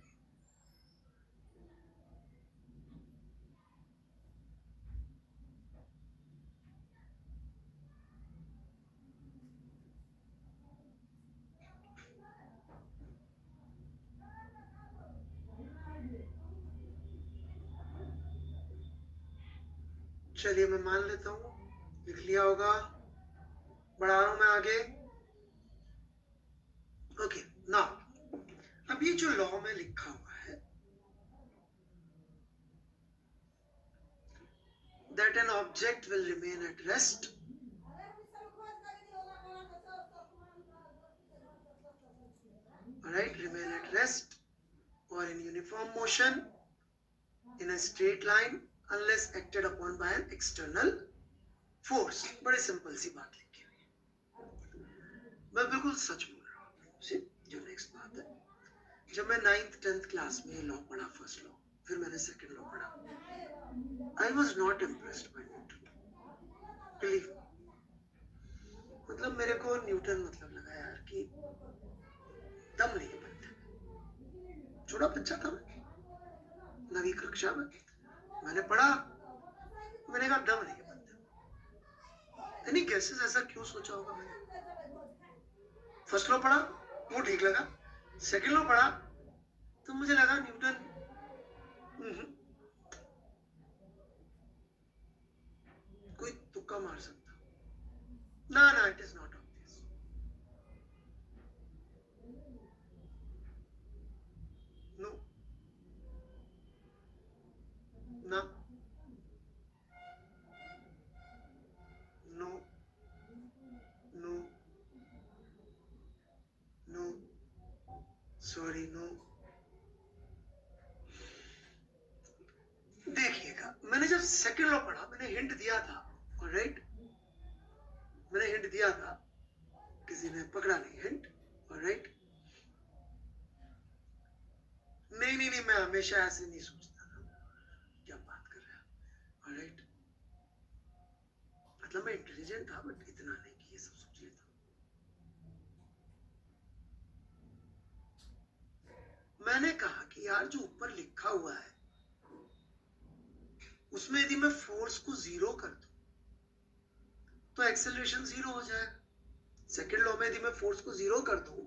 चलिए मैं मान लेता हूँ लिख लिया होगा. बढ़ा रहा हूं मैं आगे. ओके, नाउ अब ये जो लॉ में लिखा हुआ है, that an object will remain at rest alright, remain at rest or in uniform motion in a straight line unless acted upon by an external force. बड़े सिंपल सी बात लिखी हुई है, मैं बिल्कुल सच बोल रहा हूँ. जो नेक्स्ट बात है, जब मैं 9th 10th क्लास में लॉ पढ़ा, फर्स्ट लॉ, फिर मैंने सेकंड लॉ पढ़ा, I was not impressed by Newton, believe. मतलब मेरे को न्यूटन मतलब लगा यार कि दम नहीं बनता। छोटा बच्चा था मैं, 9वीं कक्षा में, मैंने पढ़ा, मैंने कहा दम नहीं बनता। एनी गेसेस ऐसा क्यों सोचा होगा मैंने? फर्स्ट लॉ पढ़ा, वो ठीक लगा। सेकंड लॉ पढ़ा तो मुझे लगा न्यूटन कोई तुक्का मार सकता। ना ना, it is not obvious. No ना, no no no, sorry, no. देखिएगा, मैंने जब सेकंड लॉ पढ़ा, मैंने हिंट दिया था, ऑलराइट, मैंने हिंट दिया था, किसी ने पकड़ा नहीं हिंट, ऑलराइट। नहीं नहीं नहीं, मैं हमेशा ऐसे नहीं सोचता था। क्या बात कर रहा है, ऑलराइट। मतलब मैं इंटेलिजेंट था, बट इतना नहीं कि ये सब सोच लेता। मैंने कहा कि यार जो ऊपर लिखा हुआ है उसमें यदि मैं फोर्स को जीरो कर दूं तो एक्सेलरेशन जीरो हो जाएगा। सेकंड लॉ में यदि मैं फोर्स को जीरो कर दूं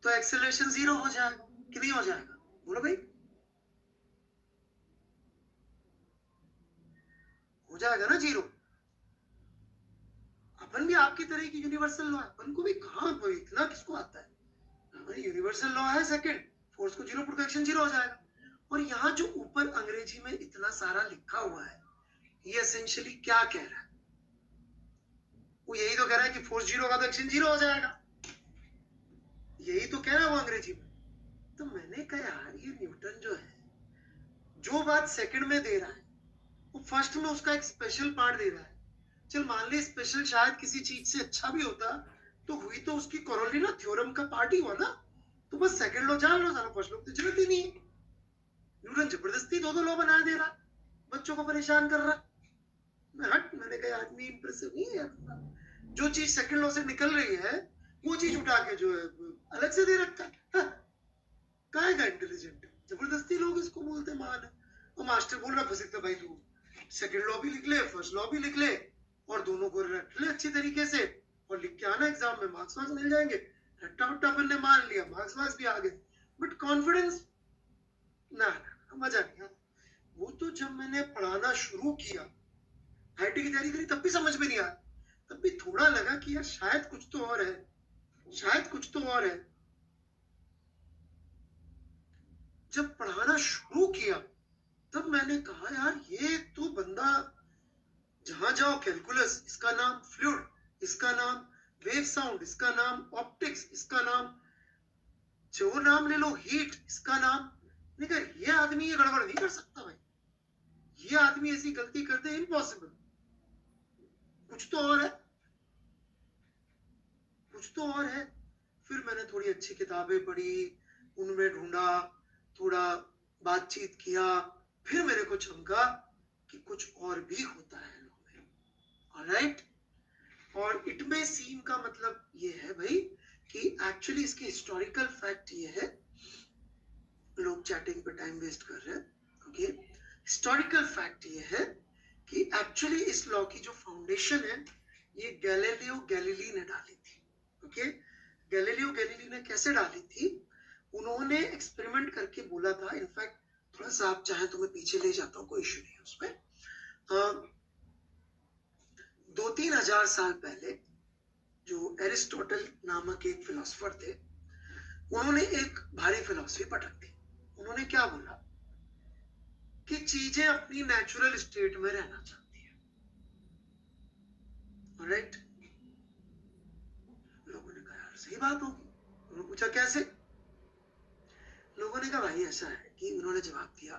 तो एक्सेलरेशन जीरो हो जाएगा कि नहीं हो जाएगा? बोलो भाई, हो जाएगा ना जीरो। अपन भी आपकी तरह की यूनिवर्सल लॉ है, अपन को भी कहां इतना किसको आता है? हमारी यूनिवर्सल लॉ है सेकंड, फोर्स को जीरो पुट एक्शन जीरो हो जाएगा। और यहाँ जो ऊपर अंग्रेजी में इतना सारा लिखा हुआ है, ये एसेंशियली क्या कह रहा है? वो यही तो कह रहा है कि फोर्स जीरो का तो एक्शन जीरो हो जाएगा, यही तो कह रहा है वो अंग्रेजी में। तो मैंने कहा यार ये न्यूटन जो है, जो बात सेकंड में दे रहा है वो फर्स्ट में उसका एक स्पेशल पार्ट दे रहा है। चल मान ले स्पेशल शायद किसी चीज से अच्छा भी होता तो हुई तो उसकी कोरोलरी ना थ्योरम का पार्ट ही हुआ ना। तो बस सेकंड लॉ जान लो, सारा फर्स्ट लॉ तो जरूरत ही नहीं है। न्यूटन जबरदस्ती दो लॉ बना दे रहा, बच्चों को परेशान कर रहा। मैंने कहा आदमी इंप्रेसिव नहीं है यार, जो चीज सेकंड लॉ से निकल रही है वो चीज उठा के जो है अलग से दे रखता है। काहे का इंटेलिजेंट, जबरदस्ती लोग इसको बोलते मान है। और मास्टर बोल रहा फिजिक्स का, भाई तू सेकंड लॉ भी लिख ले, फर्स्ट लॉ भी लिख ले, और दोनों को रट ले अच्छी तरीके से, और लिख के आना एग्जाम में, मार्क्स वार्क्स मिल जाएंगे। रट्टा वट्टा अपन ने मान लिया, मार्क्स वार्क्स भी आ गए, बट कॉन्फिडेंस ना, मजा नहीं आया। वो तो जब मैंने पढ़ाना शुरू किया, आईटी की तैयारी करी, तब भी समझ में नहीं आया। तब भी थोड़ा लगा कि यार शायद कुछ तो और है, शायद कुछ तो और है। जब पढ़ाना शुरू किया तब मैंने कहा यार ये तो बंदा, जहां जाओ कैलकुलस, इसका नाम फ्लूइड, इसका नाम वेव साउंड, इसका नाम ऑप्टिक्स, इसका नाम जो नाम ले लो हीट, इसका नाम। नहीं कहा ये आदमी ये गड़बड़ नहीं कर सकता भाई, ये आदमी ऐसी गलती करते इम्पॉसिबल, कुछ तो और है, कुछ तो और है। फिर मैंने थोड़ी अच्छी किताबें पढ़ी, उनमें ढूंढा, थोड़ा बातचीत किया, फिर मेरे को चमका कि कुछ और भी होता है लोग में, ऑलराइट। और इट में सीन का मतलब ये है भाई कि एक्चुअली इसकी हिस्टोरिकल फैक्ट ये है, लोग चैटिंग पे टाइम वेस्ट कर रहे हैं, ओके। हिस्टोरिकल फैक्ट ये है कि एक्चुअली इस लॉ की जो फाउंडेशन है ये गैलीलियो गैलीली ने डाली थी, ओके। गैलीलियो गैलीली ने कैसे डाली थी? उन्होंने एक्सपेरिमेंट करके बोला था, इनफैक्ट थोड़ा सा आप चाहे तो मैं पीछे ले जाता हूँ, कोई इश्यू नहीं है उसमें। 2-3 हजार साल पहले जो एरिस्टोटल नामक एक फिलोसफर थे, उन्होंने एक भारी फिलॉसफी पटक दी। उन्होंने क्या बोला कि चीजें अपनी नेचुरल स्टेट में रहना चाहती है, राइट। लोगों ने कहा यार सही बात होगी। उन्होंने पूछा कैसे? लोगों ने कहा भाई ऐसा है कि, उन्होंने जवाब दिया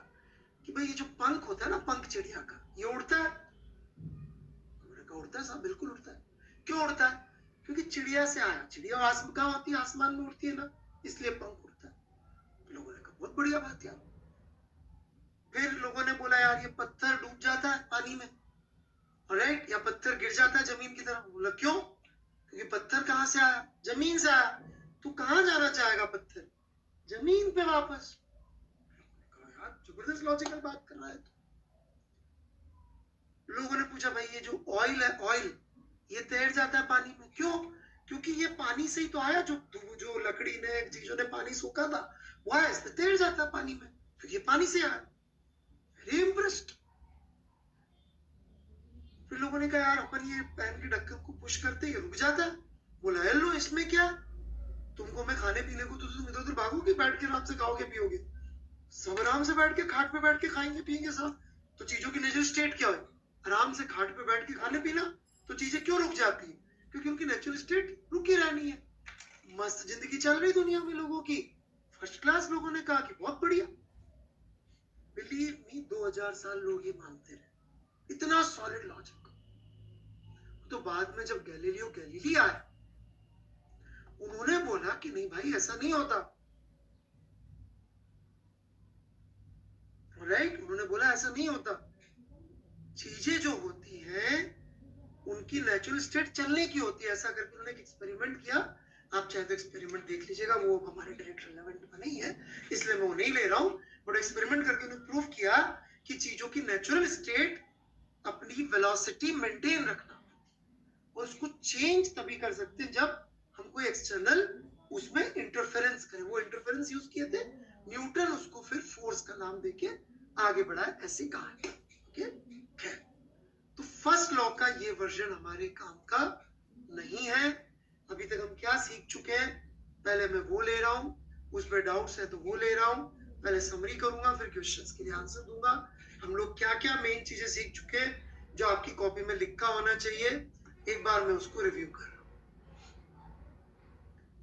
कि भाई ये जो पंख होता है ना, पंख चिड़िया का, ये उड़ता है। उन्होंने कहा उड़ता है साहब, बिल्कुल उड़ता है। क्यों उड़ता है? क्योंकि चिड़िया से आया, चिड़िया आसमान कहाँ होती है, आसमान में उड़ती है ना, इसलिए पंख उड़ता है। लोगों ने कहा बहुत बढ़िया बात यार। फिर लोगों ने बोला यार ये पत्थर डूब जाता है पानी में, राइट, या पत्थर गिर जाता है जमीन की तरफ। बोला क्यों? जमीन से आया, तू कहां जाना चाहेगा पत्थर? जमीन पे वापस। यार जबरदस्त लॉजिकल बात कर रहा है। लोगों ने पूछा भाई ये जो ऑयल है, ऑयल ये तैर जाता है पानी में, क्यों? क्योंकि ये पानी से ही तो आया, जो लकड़ी ने चीजों ने पानी सोखा था वो आया, इसलिए तैर जाता है पानी में, फिर ये पानी से आया। Very impressed. फिर लोगों ने कहा यार अपन ये पैन के ढक्कन को पुश करते ही रुक जाता है। बोला हेलो इसमें क्या, तुमको मैं खाने पीने को तो तुम इधर उधर भागोगे, बैठ के आराम से खाओगे पियोगे, सब आराम से बैठ के खाट पे बैठ के खाएंगे पियेंगे सब। तो चीजों की नेचुरल स्टेट क्या है? आराम से खाट पे बैठ के खाने पीना। तो चीजें क्यों रुक जाती है? क्योंकि उनकी नेचुरल स्टेट रुकी रहनी है। मस्त जिंदगी चल रही दुनिया में लोगों की, फर्स्ट क्लास। लोगों ने कहा कि बहुत बढ़िया। बिलीव मी 2000 साल लोग ये मानते रहे, इतना सॉलिड लॉजिक। तो बाद में जब गैलीलियो गैलीली आए, उन्होंने बोला कि नहीं भाई ऐसा नहीं होता, राइट? उन्होंने बोला ऐसा नहीं होता, चीजें जो होती हैं उनकी नेचुरल स्टेट चलने की होती है। ऐसा करके उन्होंने एक एक्सपेरिमेंट किया। आप चाहे तो एक्सपेरिमेंट देख लीजिएगा, वो हमारे डायरेक्ट रिलेवेंट नहीं है इसलिए मैं वो नहीं ले रहा हूं। बट एक्सपेरिमेंट करके उन्होंने प्रूव किया कि चीजों की नेचुरल स्टेट अपनी वेलोसिटी मेंटेन रखना, और उसको चेंज तभी कर सकते हैं जब हम कोई एक्सटर्नल उसमें इंटरफेरेंस करें। वो इंटरफेरेंस यूज किए थे न्यूटन, उसको फिर फोर्स का नाम देके आगे बढ़ाया, ऐसे कहा है। ओके, तो फर्स्ट लॉ का ये वर्जन हमारे काम का नहीं है। अभी तक हम क्या सीख चुके हैं? पहले मैं वो ले रहा हूं, उसमें डाउट्स है तो वो ले रहा हूं, पहले समरी करूंगा फिर क्वेश्चंस के लिए आंसर दूंगा। हम लोग क्या क्या मेन चीजें सीख चुके हैं जो आपकी कॉपी में लिखा होना चाहिए, एक बार मैं उसको रिव्यू कर रहा हूं।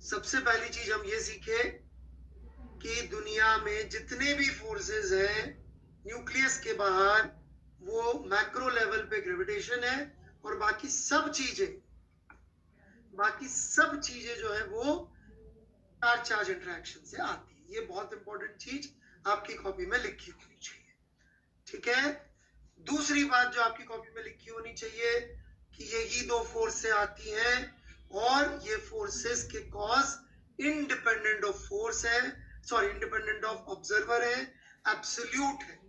सबसे पहली चीज हम ये सीखे कि दुनिया में जितने भी फोर्सेस हैं न्यूक्लियस के बाहर, वो मैक्रो लेवल पे ग्रेविटेशन है, और बाकी सब चीजें जो है वो चार्ज इंटरेक्शन से आती है। ये बहुत इंपॉर्टेंट चीज आपकी कॉपी में लिखी होनी चाहिए, ठीक है? दूसरी बात जो आपकी कॉपी में लिखी होनी चाहिए कि यही दो फोर्स से आती हैं, और ये फोर्सेस के कॉज इंडिपेंडेंट ऑफ फोर्स है, सॉरी इंडिपेंडेंट ऑफ ऑब्जर्वर है, एब्सोल्यूट है।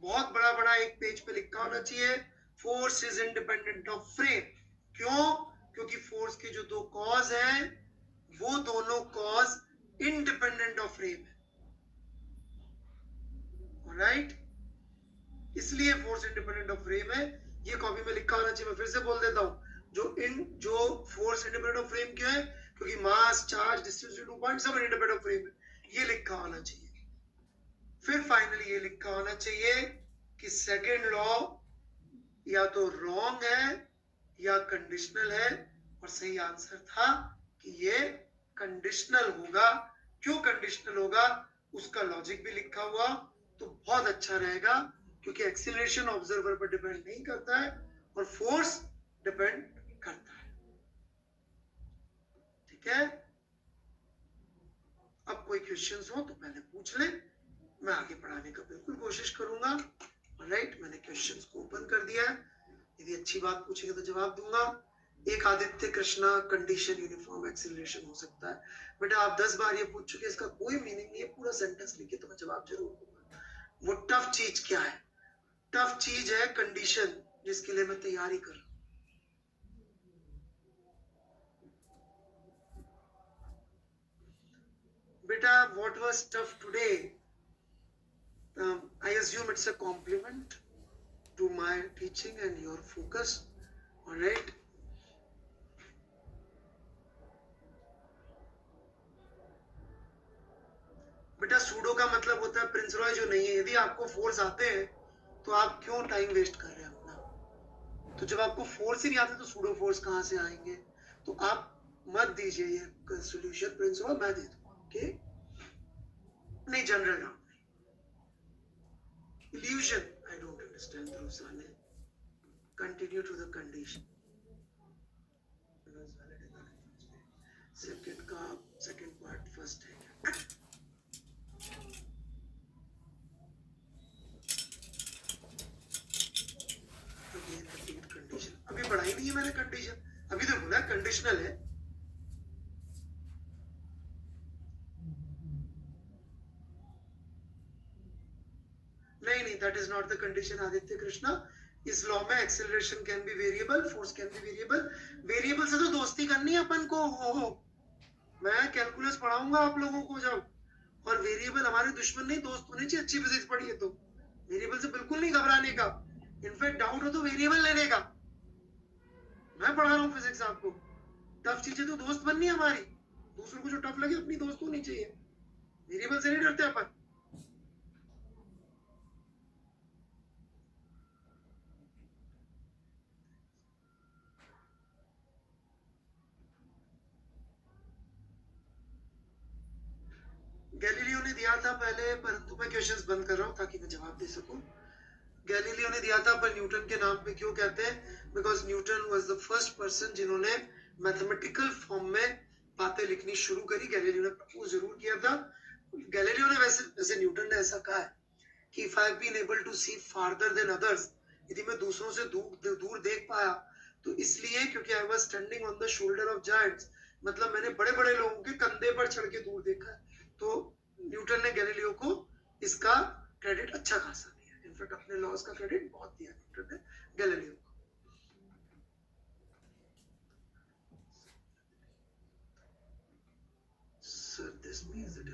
बहुत बड़ा बड़ा एक पेज पे लिखा होना चाहिए, force is independent of frame. क्यों? क्योंकि फोर्स के जो दो कॉज हैं वो दोनों कॉज इंडिपेंडेंट ऑफ फ्रेम है, राइट? इसलिए फोर्स इंडिपेंडेंट ऑफ फ्रेम है। ये कॉपी में लिखा होना चाहिए। मैं फिर से बोल देता हूं, जो फोर्स इंडिपेंडेंट ऑफ फ्रेम क्यों है? क्योंकि मास, चार्ज, डिस्टेंस टू पॉइंट सब इंडिपेंडेंट ऑफ फ्रेम है। ये लिखा होना चाहिए। फिर फाइनली ये लिखा होना चाहिए कि सेकेंड लॉ या तो रॉन्ग है या कंडीशनल है, और सही आंसर था कि ये कंडीशनल होगा। क्यों कंडीशनल होगा उसका लॉजिक भी लिखा हुआ तो बहुत अच्छा रहेगा, क्योंकि एक्सीलरेशन ऑब्जर्वर पर डिपेंड नहीं करता है और फोर्स डिपेंड करता है, ठीक है? अब कोई क्वेश्चंस हो तो पहले पूछ ले, मैं आगे पढ़ाने का बिल्कुल कोशिश करूंगा। राइट, मैंने क्वेश्चंस को ओपन कर दिया है, यदि अच्छी बात पूछेंगे तो जवाब दूंगा। एक Aditya Krishna condition uniform acceleration हो सकता है, बेटा आप 10 बार ये पूछ चुके, इसका कोई मीनिंग नहीं है। पूरा सेंटेंस लिखे तो मैं जवाब जरूर दूंगा। वो टफ चीज क्या है? टफ चीज है कंडीशन, जिसके लिए मैं तैयारी कर रहा हूं। बेटा what was tough today? I assume it's a compliment to my teaching and your focus. All right. बेटा सूडो का मतलब होता है प्रिंस रॉय जो नहीं है। यदि आपको फोर्स आते हैं तो आप क्यों टाइम वेस्ट कर रहे हैं अपना? तो जब आपको फोर्स ही नहीं आते तो सूडो फोर्स कहां से आएंगे? तो आप मत दीजिए ये सॉल्यूशन प्रिंस रॉय, मैं दे दूंगा। ओके, नहीं जनरल डाउट नहीं। Illusion I don't understand Dhruv. Continue to the condition. Second का सेकंड पार्ट फर्स्ट है। कंडीशन अभी पढ़ाई नहीं है मैंने, कंडीशन अभी तो बोला कंडीशनल है। that is not the condition, Aditya Krishna. इस लॉ में acceleration can be variable, force can be variable. Variable से तो दोस्ती करनी है अपन को. हो मैं कैलकुलस पढ़ाऊंगा आप लोगों को जब. और वेरिएबल हमारे दुश्मन नहीं, दोस्त होने चाहिए. अच्छी फिजिक्स पढ़ी है तो वेरिएबल से बिल्कुल नहीं घबराने का. इनफैक्ट डाउट हो तो वेरिएबल लेने का. मैं पढ़ा रहा हूँ फिजिक्स आपको. टफ चीजें तो दोस्त बननी है हमारी. दूसरों को जो टफ लगे अपनी दोस्त होनी चाहिए. वेरिएबल से नहीं डरते अपन. गैलीलियो ने दिया था पहले, परंतु मैं क्वेश्चंस बंद कर रहा हूँ ताकि मैं जवाब दे सकूं. गैलीलियो ने दिया था, पर न्यूटन के नाम पे क्यों कहते हैं? Because Newton was the first person जिन्होंने मैथमेटिकल फॉर्म में बातें लिखनी शुरू करी. गैलीलियो ने प्रपोज जरूर किया था. गैलीलियो ने वैसे न्यूटन ने ऐसा कहा है कि if I have been able to see farther than others, यदि मैं दूसरों से दूर देख पाया तो इसलिए क्योंकि I was standing on the shoulder of giants. मतलब मैंने बड़े बड़े लोगों के कंधे पर चढ़ के दूर देखा है. तो न्यूटन ने गैलीलियो को इसका क्रेडिट अच्छा खासा दिया. इनफैक्ट अपने लॉज का क्रेडिट बहुत दिया न्यूटन ने गैलीलियो को. Sir, this means that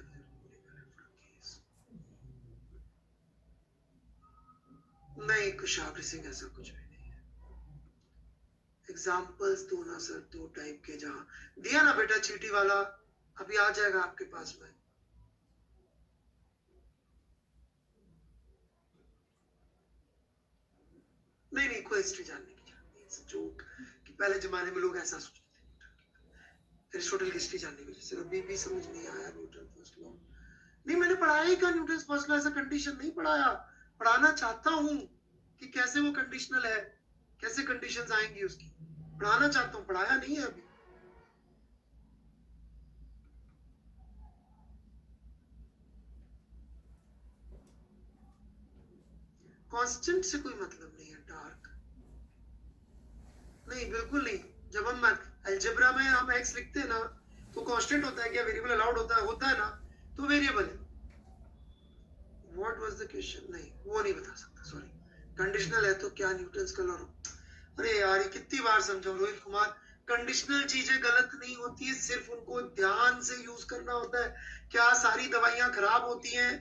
नहीं, कुशाग्र सिंह ऐसा कुछ भी नहीं है. एग्जाम्पल्स दो ना सर, दो टाइप के. जहां दिया ना बेटा चीटी वाला, अभी आ जाएगा आपके पास में. नहीं कोई हिस्ट्री जानने की जरूरत नहीं. जोक कि पहले जमाने में लोग ऐसा सोचते थे. एरिस्टोटल की हिस्ट्री जानने की जरूरत अभी भी समझ नहीं आया. न्यूटन फर्स्ट लॉ नहीं मैंने पढ़ाया ही क्या? Newton first law as a condition नहीं पढ़ाया. पढ़ाना चाहता हूँ कि कैसे वो कंडीशनल है, कैसे कंडीशंस आएंगी उसकी. पढ़ाना चाहता हूँ, पढ़ाया नहीं है अभी. कांस्टेंट से कोई मतलब नहीं है. डार्क नहीं, बिल्कुल नहीं. जब हम अलजेब्रा में हम एक्स लिखते हैं ना तो कांस्टेंट होता है क्या? वेरिएबल अलाउड होता है ना, तो वेरिएबल है. What was the question? नहीं वो नहीं बता सकता, सॉरी. कंडीशनल है तो क्या न्यूटन्स का लॉ? अरे यार ये कितनी बार समझाओ रोहित कुमार. कंडीशनल चीजें गलत नहीं होती है, सिर्फ उनको ध्यान से यूज करना होता है. क्या सारी दवाइयां खराब होती हैं?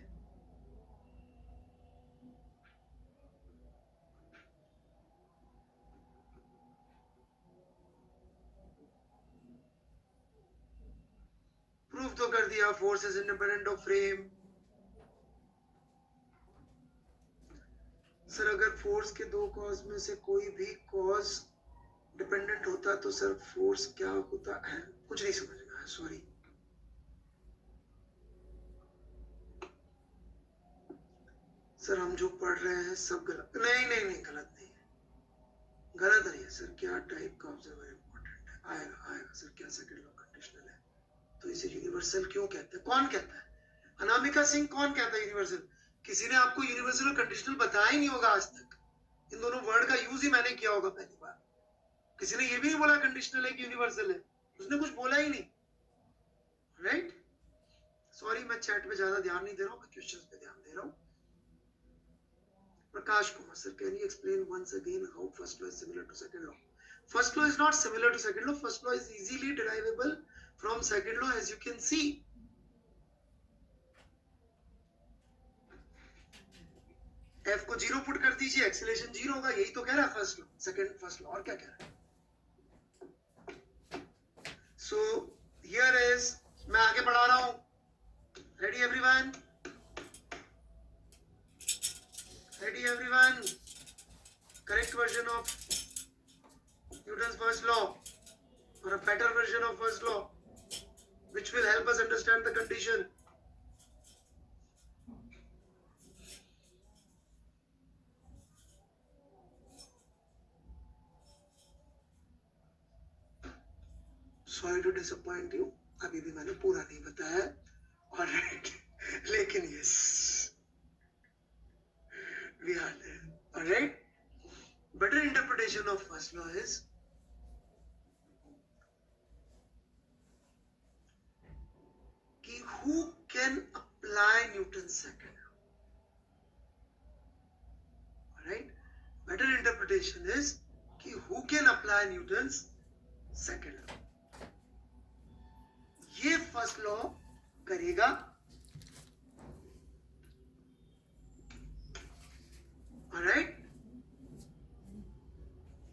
प्रूफ तो कर दिया. Force is independent of frame. Sir अगर फोर्स के दो कॉज में से कोई भी कॉज डिपेंडेंट होता तो सर फोर्स क्या होता है? कुछ नहीं समझ में आया, सॉरी. सर हम जो पढ़ रहे हैं सब गलत. नहीं गलत नहीं है. गलत नहीं है सर. क्या टाइप का ऑब्जर्वर इंपॉर्टेंट है? आएगा सर. क्या सेकंड लॉ कंडीशनल है तो इसे यूनिवर्सल क्यों कहते हैं? कौन कहता है? अनामिका सिंह कौन कहता है यूनिवर्सल? किसी ने आपको यूनिवर्सल और कंडीशनल बताया ही नहीं होगा आज तक. इन दोनों वर्ड का यूज ही मैंने किया होगा पहली बार. किसी ने ये भी नहीं बोला कंडीशनल है कि यूनिवर्सल है. उसने कुछ बोला ही नहीं. राइट. सॉरी मैं चैट पे ज्यादा ध्यान नहीं दे रहा हूँ, मैं क्वेश्चंस पे ध्यान दे रहा हूँ. Prakash Kumar sir, can you explain once again how first law is similar to second law? First law is not similar to second law. First law is easily derivable from second law, as you can see. F को 0 put कर दीजिए, acceleration 0 होगा. यही तो कह रहा है first law. Second first law और क्या कह रहा है? So here is, मैं आगे बढ़ा रहा हूं. Ready everyone? Ready everyone? Correct version of Newton's first law, or a better version of first law, which will help us understand the condition. Sorry to disappoint you. अभी भी मैंने पूरा नहीं बताया. Alright. लेकिन yes, we are there. Alright. Better interpretation of first law is कि who can apply Newton's second law? better interpretation is कि who can apply Newton's second law. ये फर्स्ट लॉ करेगा, ऑलराइट,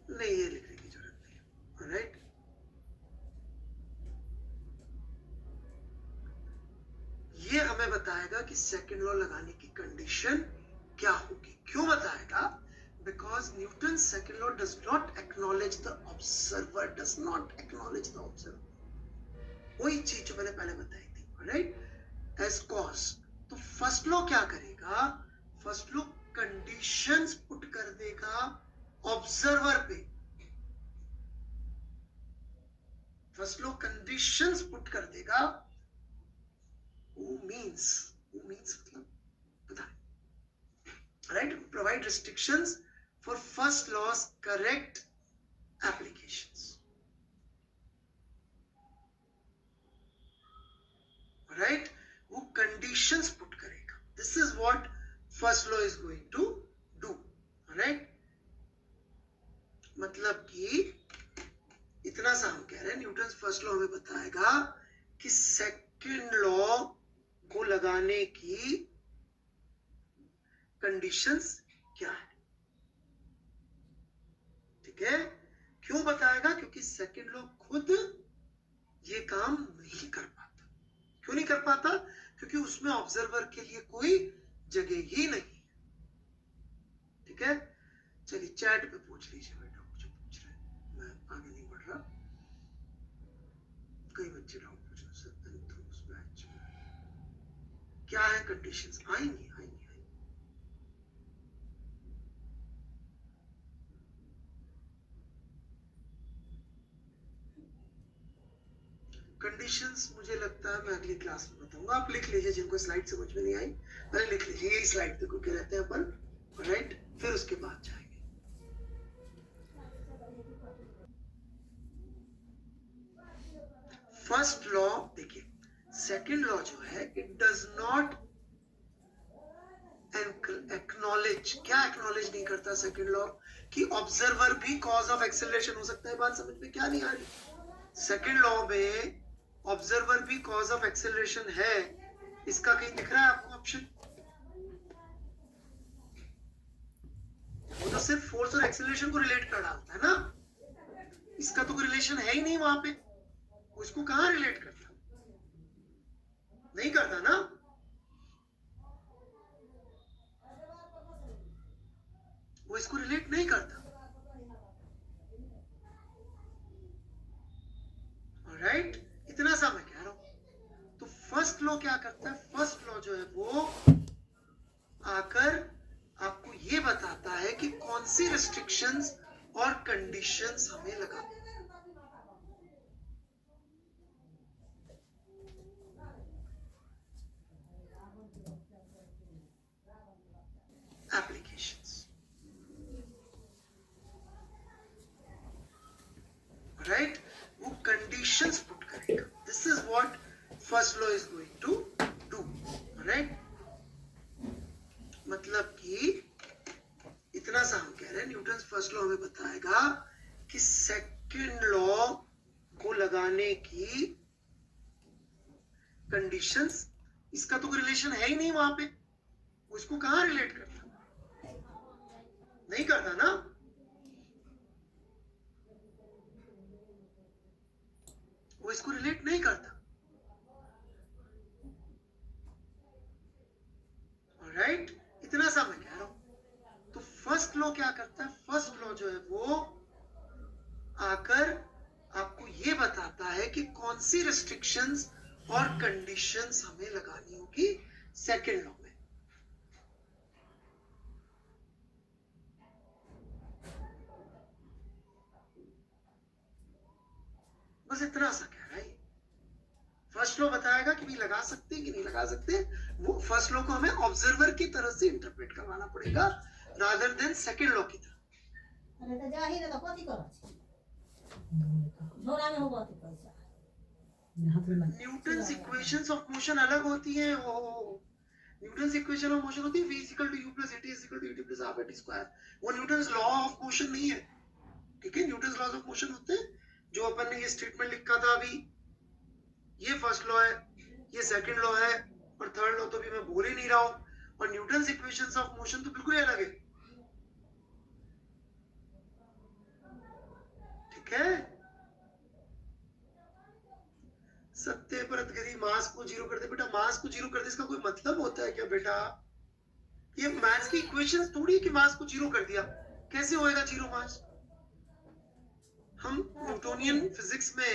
नहीं ये लिखने की जरूरत नहीं है, ऑलराइट. ये हमें बताएगा कि सेकेंड लॉ लगाने की कंडीशन क्या होगी. क्यों बताएगा? Because Newton's second law does not acknowledge the observer, does not acknowledge the observer. वही चीज जो मैंने पहले बताई थी, राइट, एज कॉज. तो फर्स्ट लॉ क्या करेगा? फर्स्ट लॉ कंडीशंस पुट कर देगा ऑब्जर्वर पे. फर्स्ट लॉ कंडीशंस पुट कर देगा. Who means मतलब पता है, right. Provide restrictions for first law's correct applications. Right? वो conditions put करेगा. This is what first law is going to do. Right? मतलब कि इतना सा हम कह रहे हैं, न्यूटन फर्स्ट लॉ हमें बताएगा कि सेकंड लॉ को लगाने की कंडीशंस क्या है. ठीक है? क्यों बताएगा? क्योंकि सेकेंड लॉ खुद ये काम नहीं कर पाता. क्यों नहीं कर पाता? क्योंकि उसमें ऑब्जर्वर के लिए कोई जगह ही नहीं है. ठीक है? चलिए चैट पे पूछ लीजिए बेटा, मुझे पूछ रहे हैं, मैं आगे नहीं बढ़ रहा. कई बच्चे डाउट पूछ रहे सर, बैच क्या है कंडीशंस. आएंगी. कंडीशंस मुझे लगता है मैं अगली क्लास में बताऊंगा. आप लिख लीजिए, जिनको स्लाइड से कुछ भी नहीं आई पहले लिख लीजिए. यही स्लाइड पे कुछ रहते हैं अपन, राइट. फिर उसके बाद जाएंगे. फर्स्ट लॉ देखिए, सेकंड लॉ जो है, इट डज नॉट एक्नॉलेज. क्या एक्नॉलेज नहीं करता सेकंड लॉ? कि ऑब्जर्वर भी कॉज ऑफ एक्सेलरेशन हो सकता है. बात समझ में क्या नहीं आ रही? सेकंड लॉ में ऑब्जर्वर भी कॉज ऑफ एक्सेलरेशन है. इसका कहीं दिख रहा है आपको ऑप्शन? वो तो सिर्फ फोर्स और एक्सेलरेशन को रिलेट कर डालता है ना. इसका तो कोई रिलेशन है ही नहीं वहां पे. उसको कहां रिलेट करता? नहीं करता ना. वो इसको रिलेट नहीं करता. राइट, इतना सा मैं कह रहा हूं. तो फर्स्ट लॉ क्या करता है? फर्स्ट लॉ जो है वो आकर आपको ये बताता है कि कौन सी रिस्ट्रिक्शंस और कंडीशंस हमें लगा. Applications, right. वो कंडीशंस पुट करेगा. This is what first law is going to do, right. मतलब कि इतना सा हम कह रहे हैं, न्यूटन फर्स्ट लॉ हमें बताएगा कि सेकंड लॉ को लगाने की कंडीशंस. इसका तो कोई रिलेशन है ही नहीं वहां पे. उसको कहां रिलेट करता? नहीं करता ना. वो इसको रिलेट नहीं करता. ऑलराइट, इतना सा मैं कह रहा हूं. तो फर्स्ट लॉ क्या करता है? फर्स्ट लॉ जो है वो आकर आपको ये बताता है कि कौन सी रिस्ट्रिक्शंस और कंडीशंस हमें लगानी होगी सेकेंड लॉ में. बस इतना सा कह रहा है. फर्स्ट लॉ बताएगा कि भी लगा सकते हैं कि नहीं लगा सकते. वो फर्स्ट लॉ को हमें ऑब्जर्वर की तरह से इंटरप्रेट करवाना पड़ेगा, रादर देन सेकेंड लॉ की तरह. न्यूटन्स इक्वेशंस ऑफ मोशन अलग होती हैं. Newton's Newton equation of motion होती है v equal to u plus at equal to ut plus half at square. वो न्यूटन लॉ ऑफ मोशन नहीं है, ठीक है। न्यूटन लॉज ऑफ मोशन होते हैं जो अपन ने ये स्टेटमेंट लिखा था अभी, ये फर्स्ट लॉ है, ये सेकंड लॉ है, और थर्ड लॉ तो भी मैं बोल ही नहीं रहा हूं। और न्यूटन इक्वेशंस ऑफ मोशन तो बिल्कुल ही अलग है, ठीक है। सत्य परत गति मास को जीरो कर दे। बेटा मास को जीरो कर दे इसका कोई मतलब होता है क्या बेटा? ये मैथ्स की इक्वेशंस थोड़ी कि मास को जीरो कर दिया, कैसे होएगा जीरो मास? हम न्यूटोनियन फिजिक्स में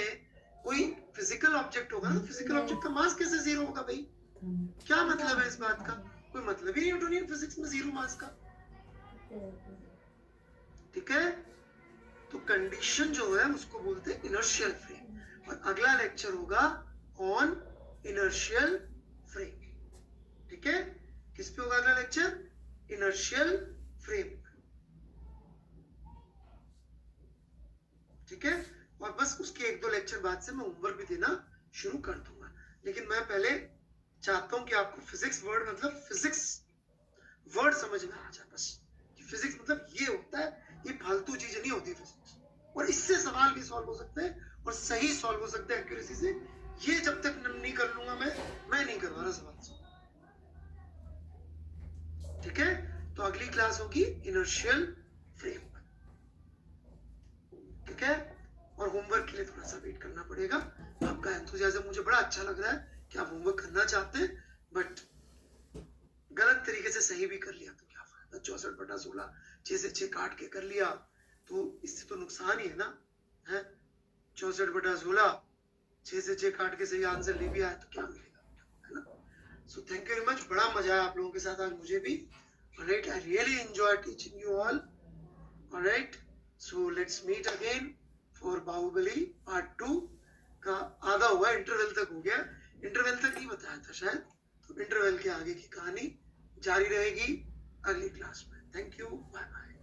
कोई फिजिकल ऑब्जेक्ट होगा ना, फिजिकल ऑब्जेक्ट का मास कैसे जीरो होगा भाई? क्या मतलब है इस बात का? कोई मतलब ही नहीं न्यूटोनियन फिजिक्स में जीरो मास का, ठीक है। तो कंडीशन जो है उसको बोलते हैं इनर्शियल फ्रेम। और अगला लेक्चर होगा ऑन इनर्शियल फ्रेम, ठीक है। किस पे होगा अगला लेक्चर? इनर्शियल फ्रेम, ठीक है। और बस उसके एक दो लेक्चर बाद से मैं होमवर्क भी देना शुरू कर दूंगा। लेकिन मैं पहले चाहता हूं कि आपको फिजिक्स वर्ड मतलब फिजिक्स वर्ड समझ में आ जाए बस, कि फिजिक्स मतलब ये होता है, ये फालतू चीजें नहीं होती फिजिक्स। और इससे सवाल भी सॉल्व हो सकते हैं और सही सॉल्व हो सकते हैं एक्यूरेसी से। ये जब तक नहीं कर लूंगा मैं नहीं करवा रहा सवाल सॉल्व, ठीक है। तो अगली क्लास होगी इनर्शियल फ्रेम, ठीक है। और होमवर्क के लिए थोड़ा सा वेट करना पड़ेगा। आपका एंथुसियाज्म मुझे बड़ा अच्छा लग रहा है कि आप होमवर्क करना चाहते हैं, बट गलत तरीके से सही भी कर लिया तो क्या फायदा? 64/16 6 से 6 काट के कर लिया तो इससे तो नुकसान ही है ना, है। 64/16 6 से 6 काट के सही आंसर ले भी आया तो क्या मिलेगा, है ना। So thank you very much, बड़ा मजा आया आप लोगों के साथ आज मुझे भी। Alright, I really enjoy teaching you all. Alright, so let's meet again for Baahubali part 2 का आधा हुआ, इंटरवल तक हो गया। इंटरवल तक नहीं बताया था शायद, तो इंटरवल के आगे की कहानी जारी रहेगी अगली क्लास में। Thank you, bye bye.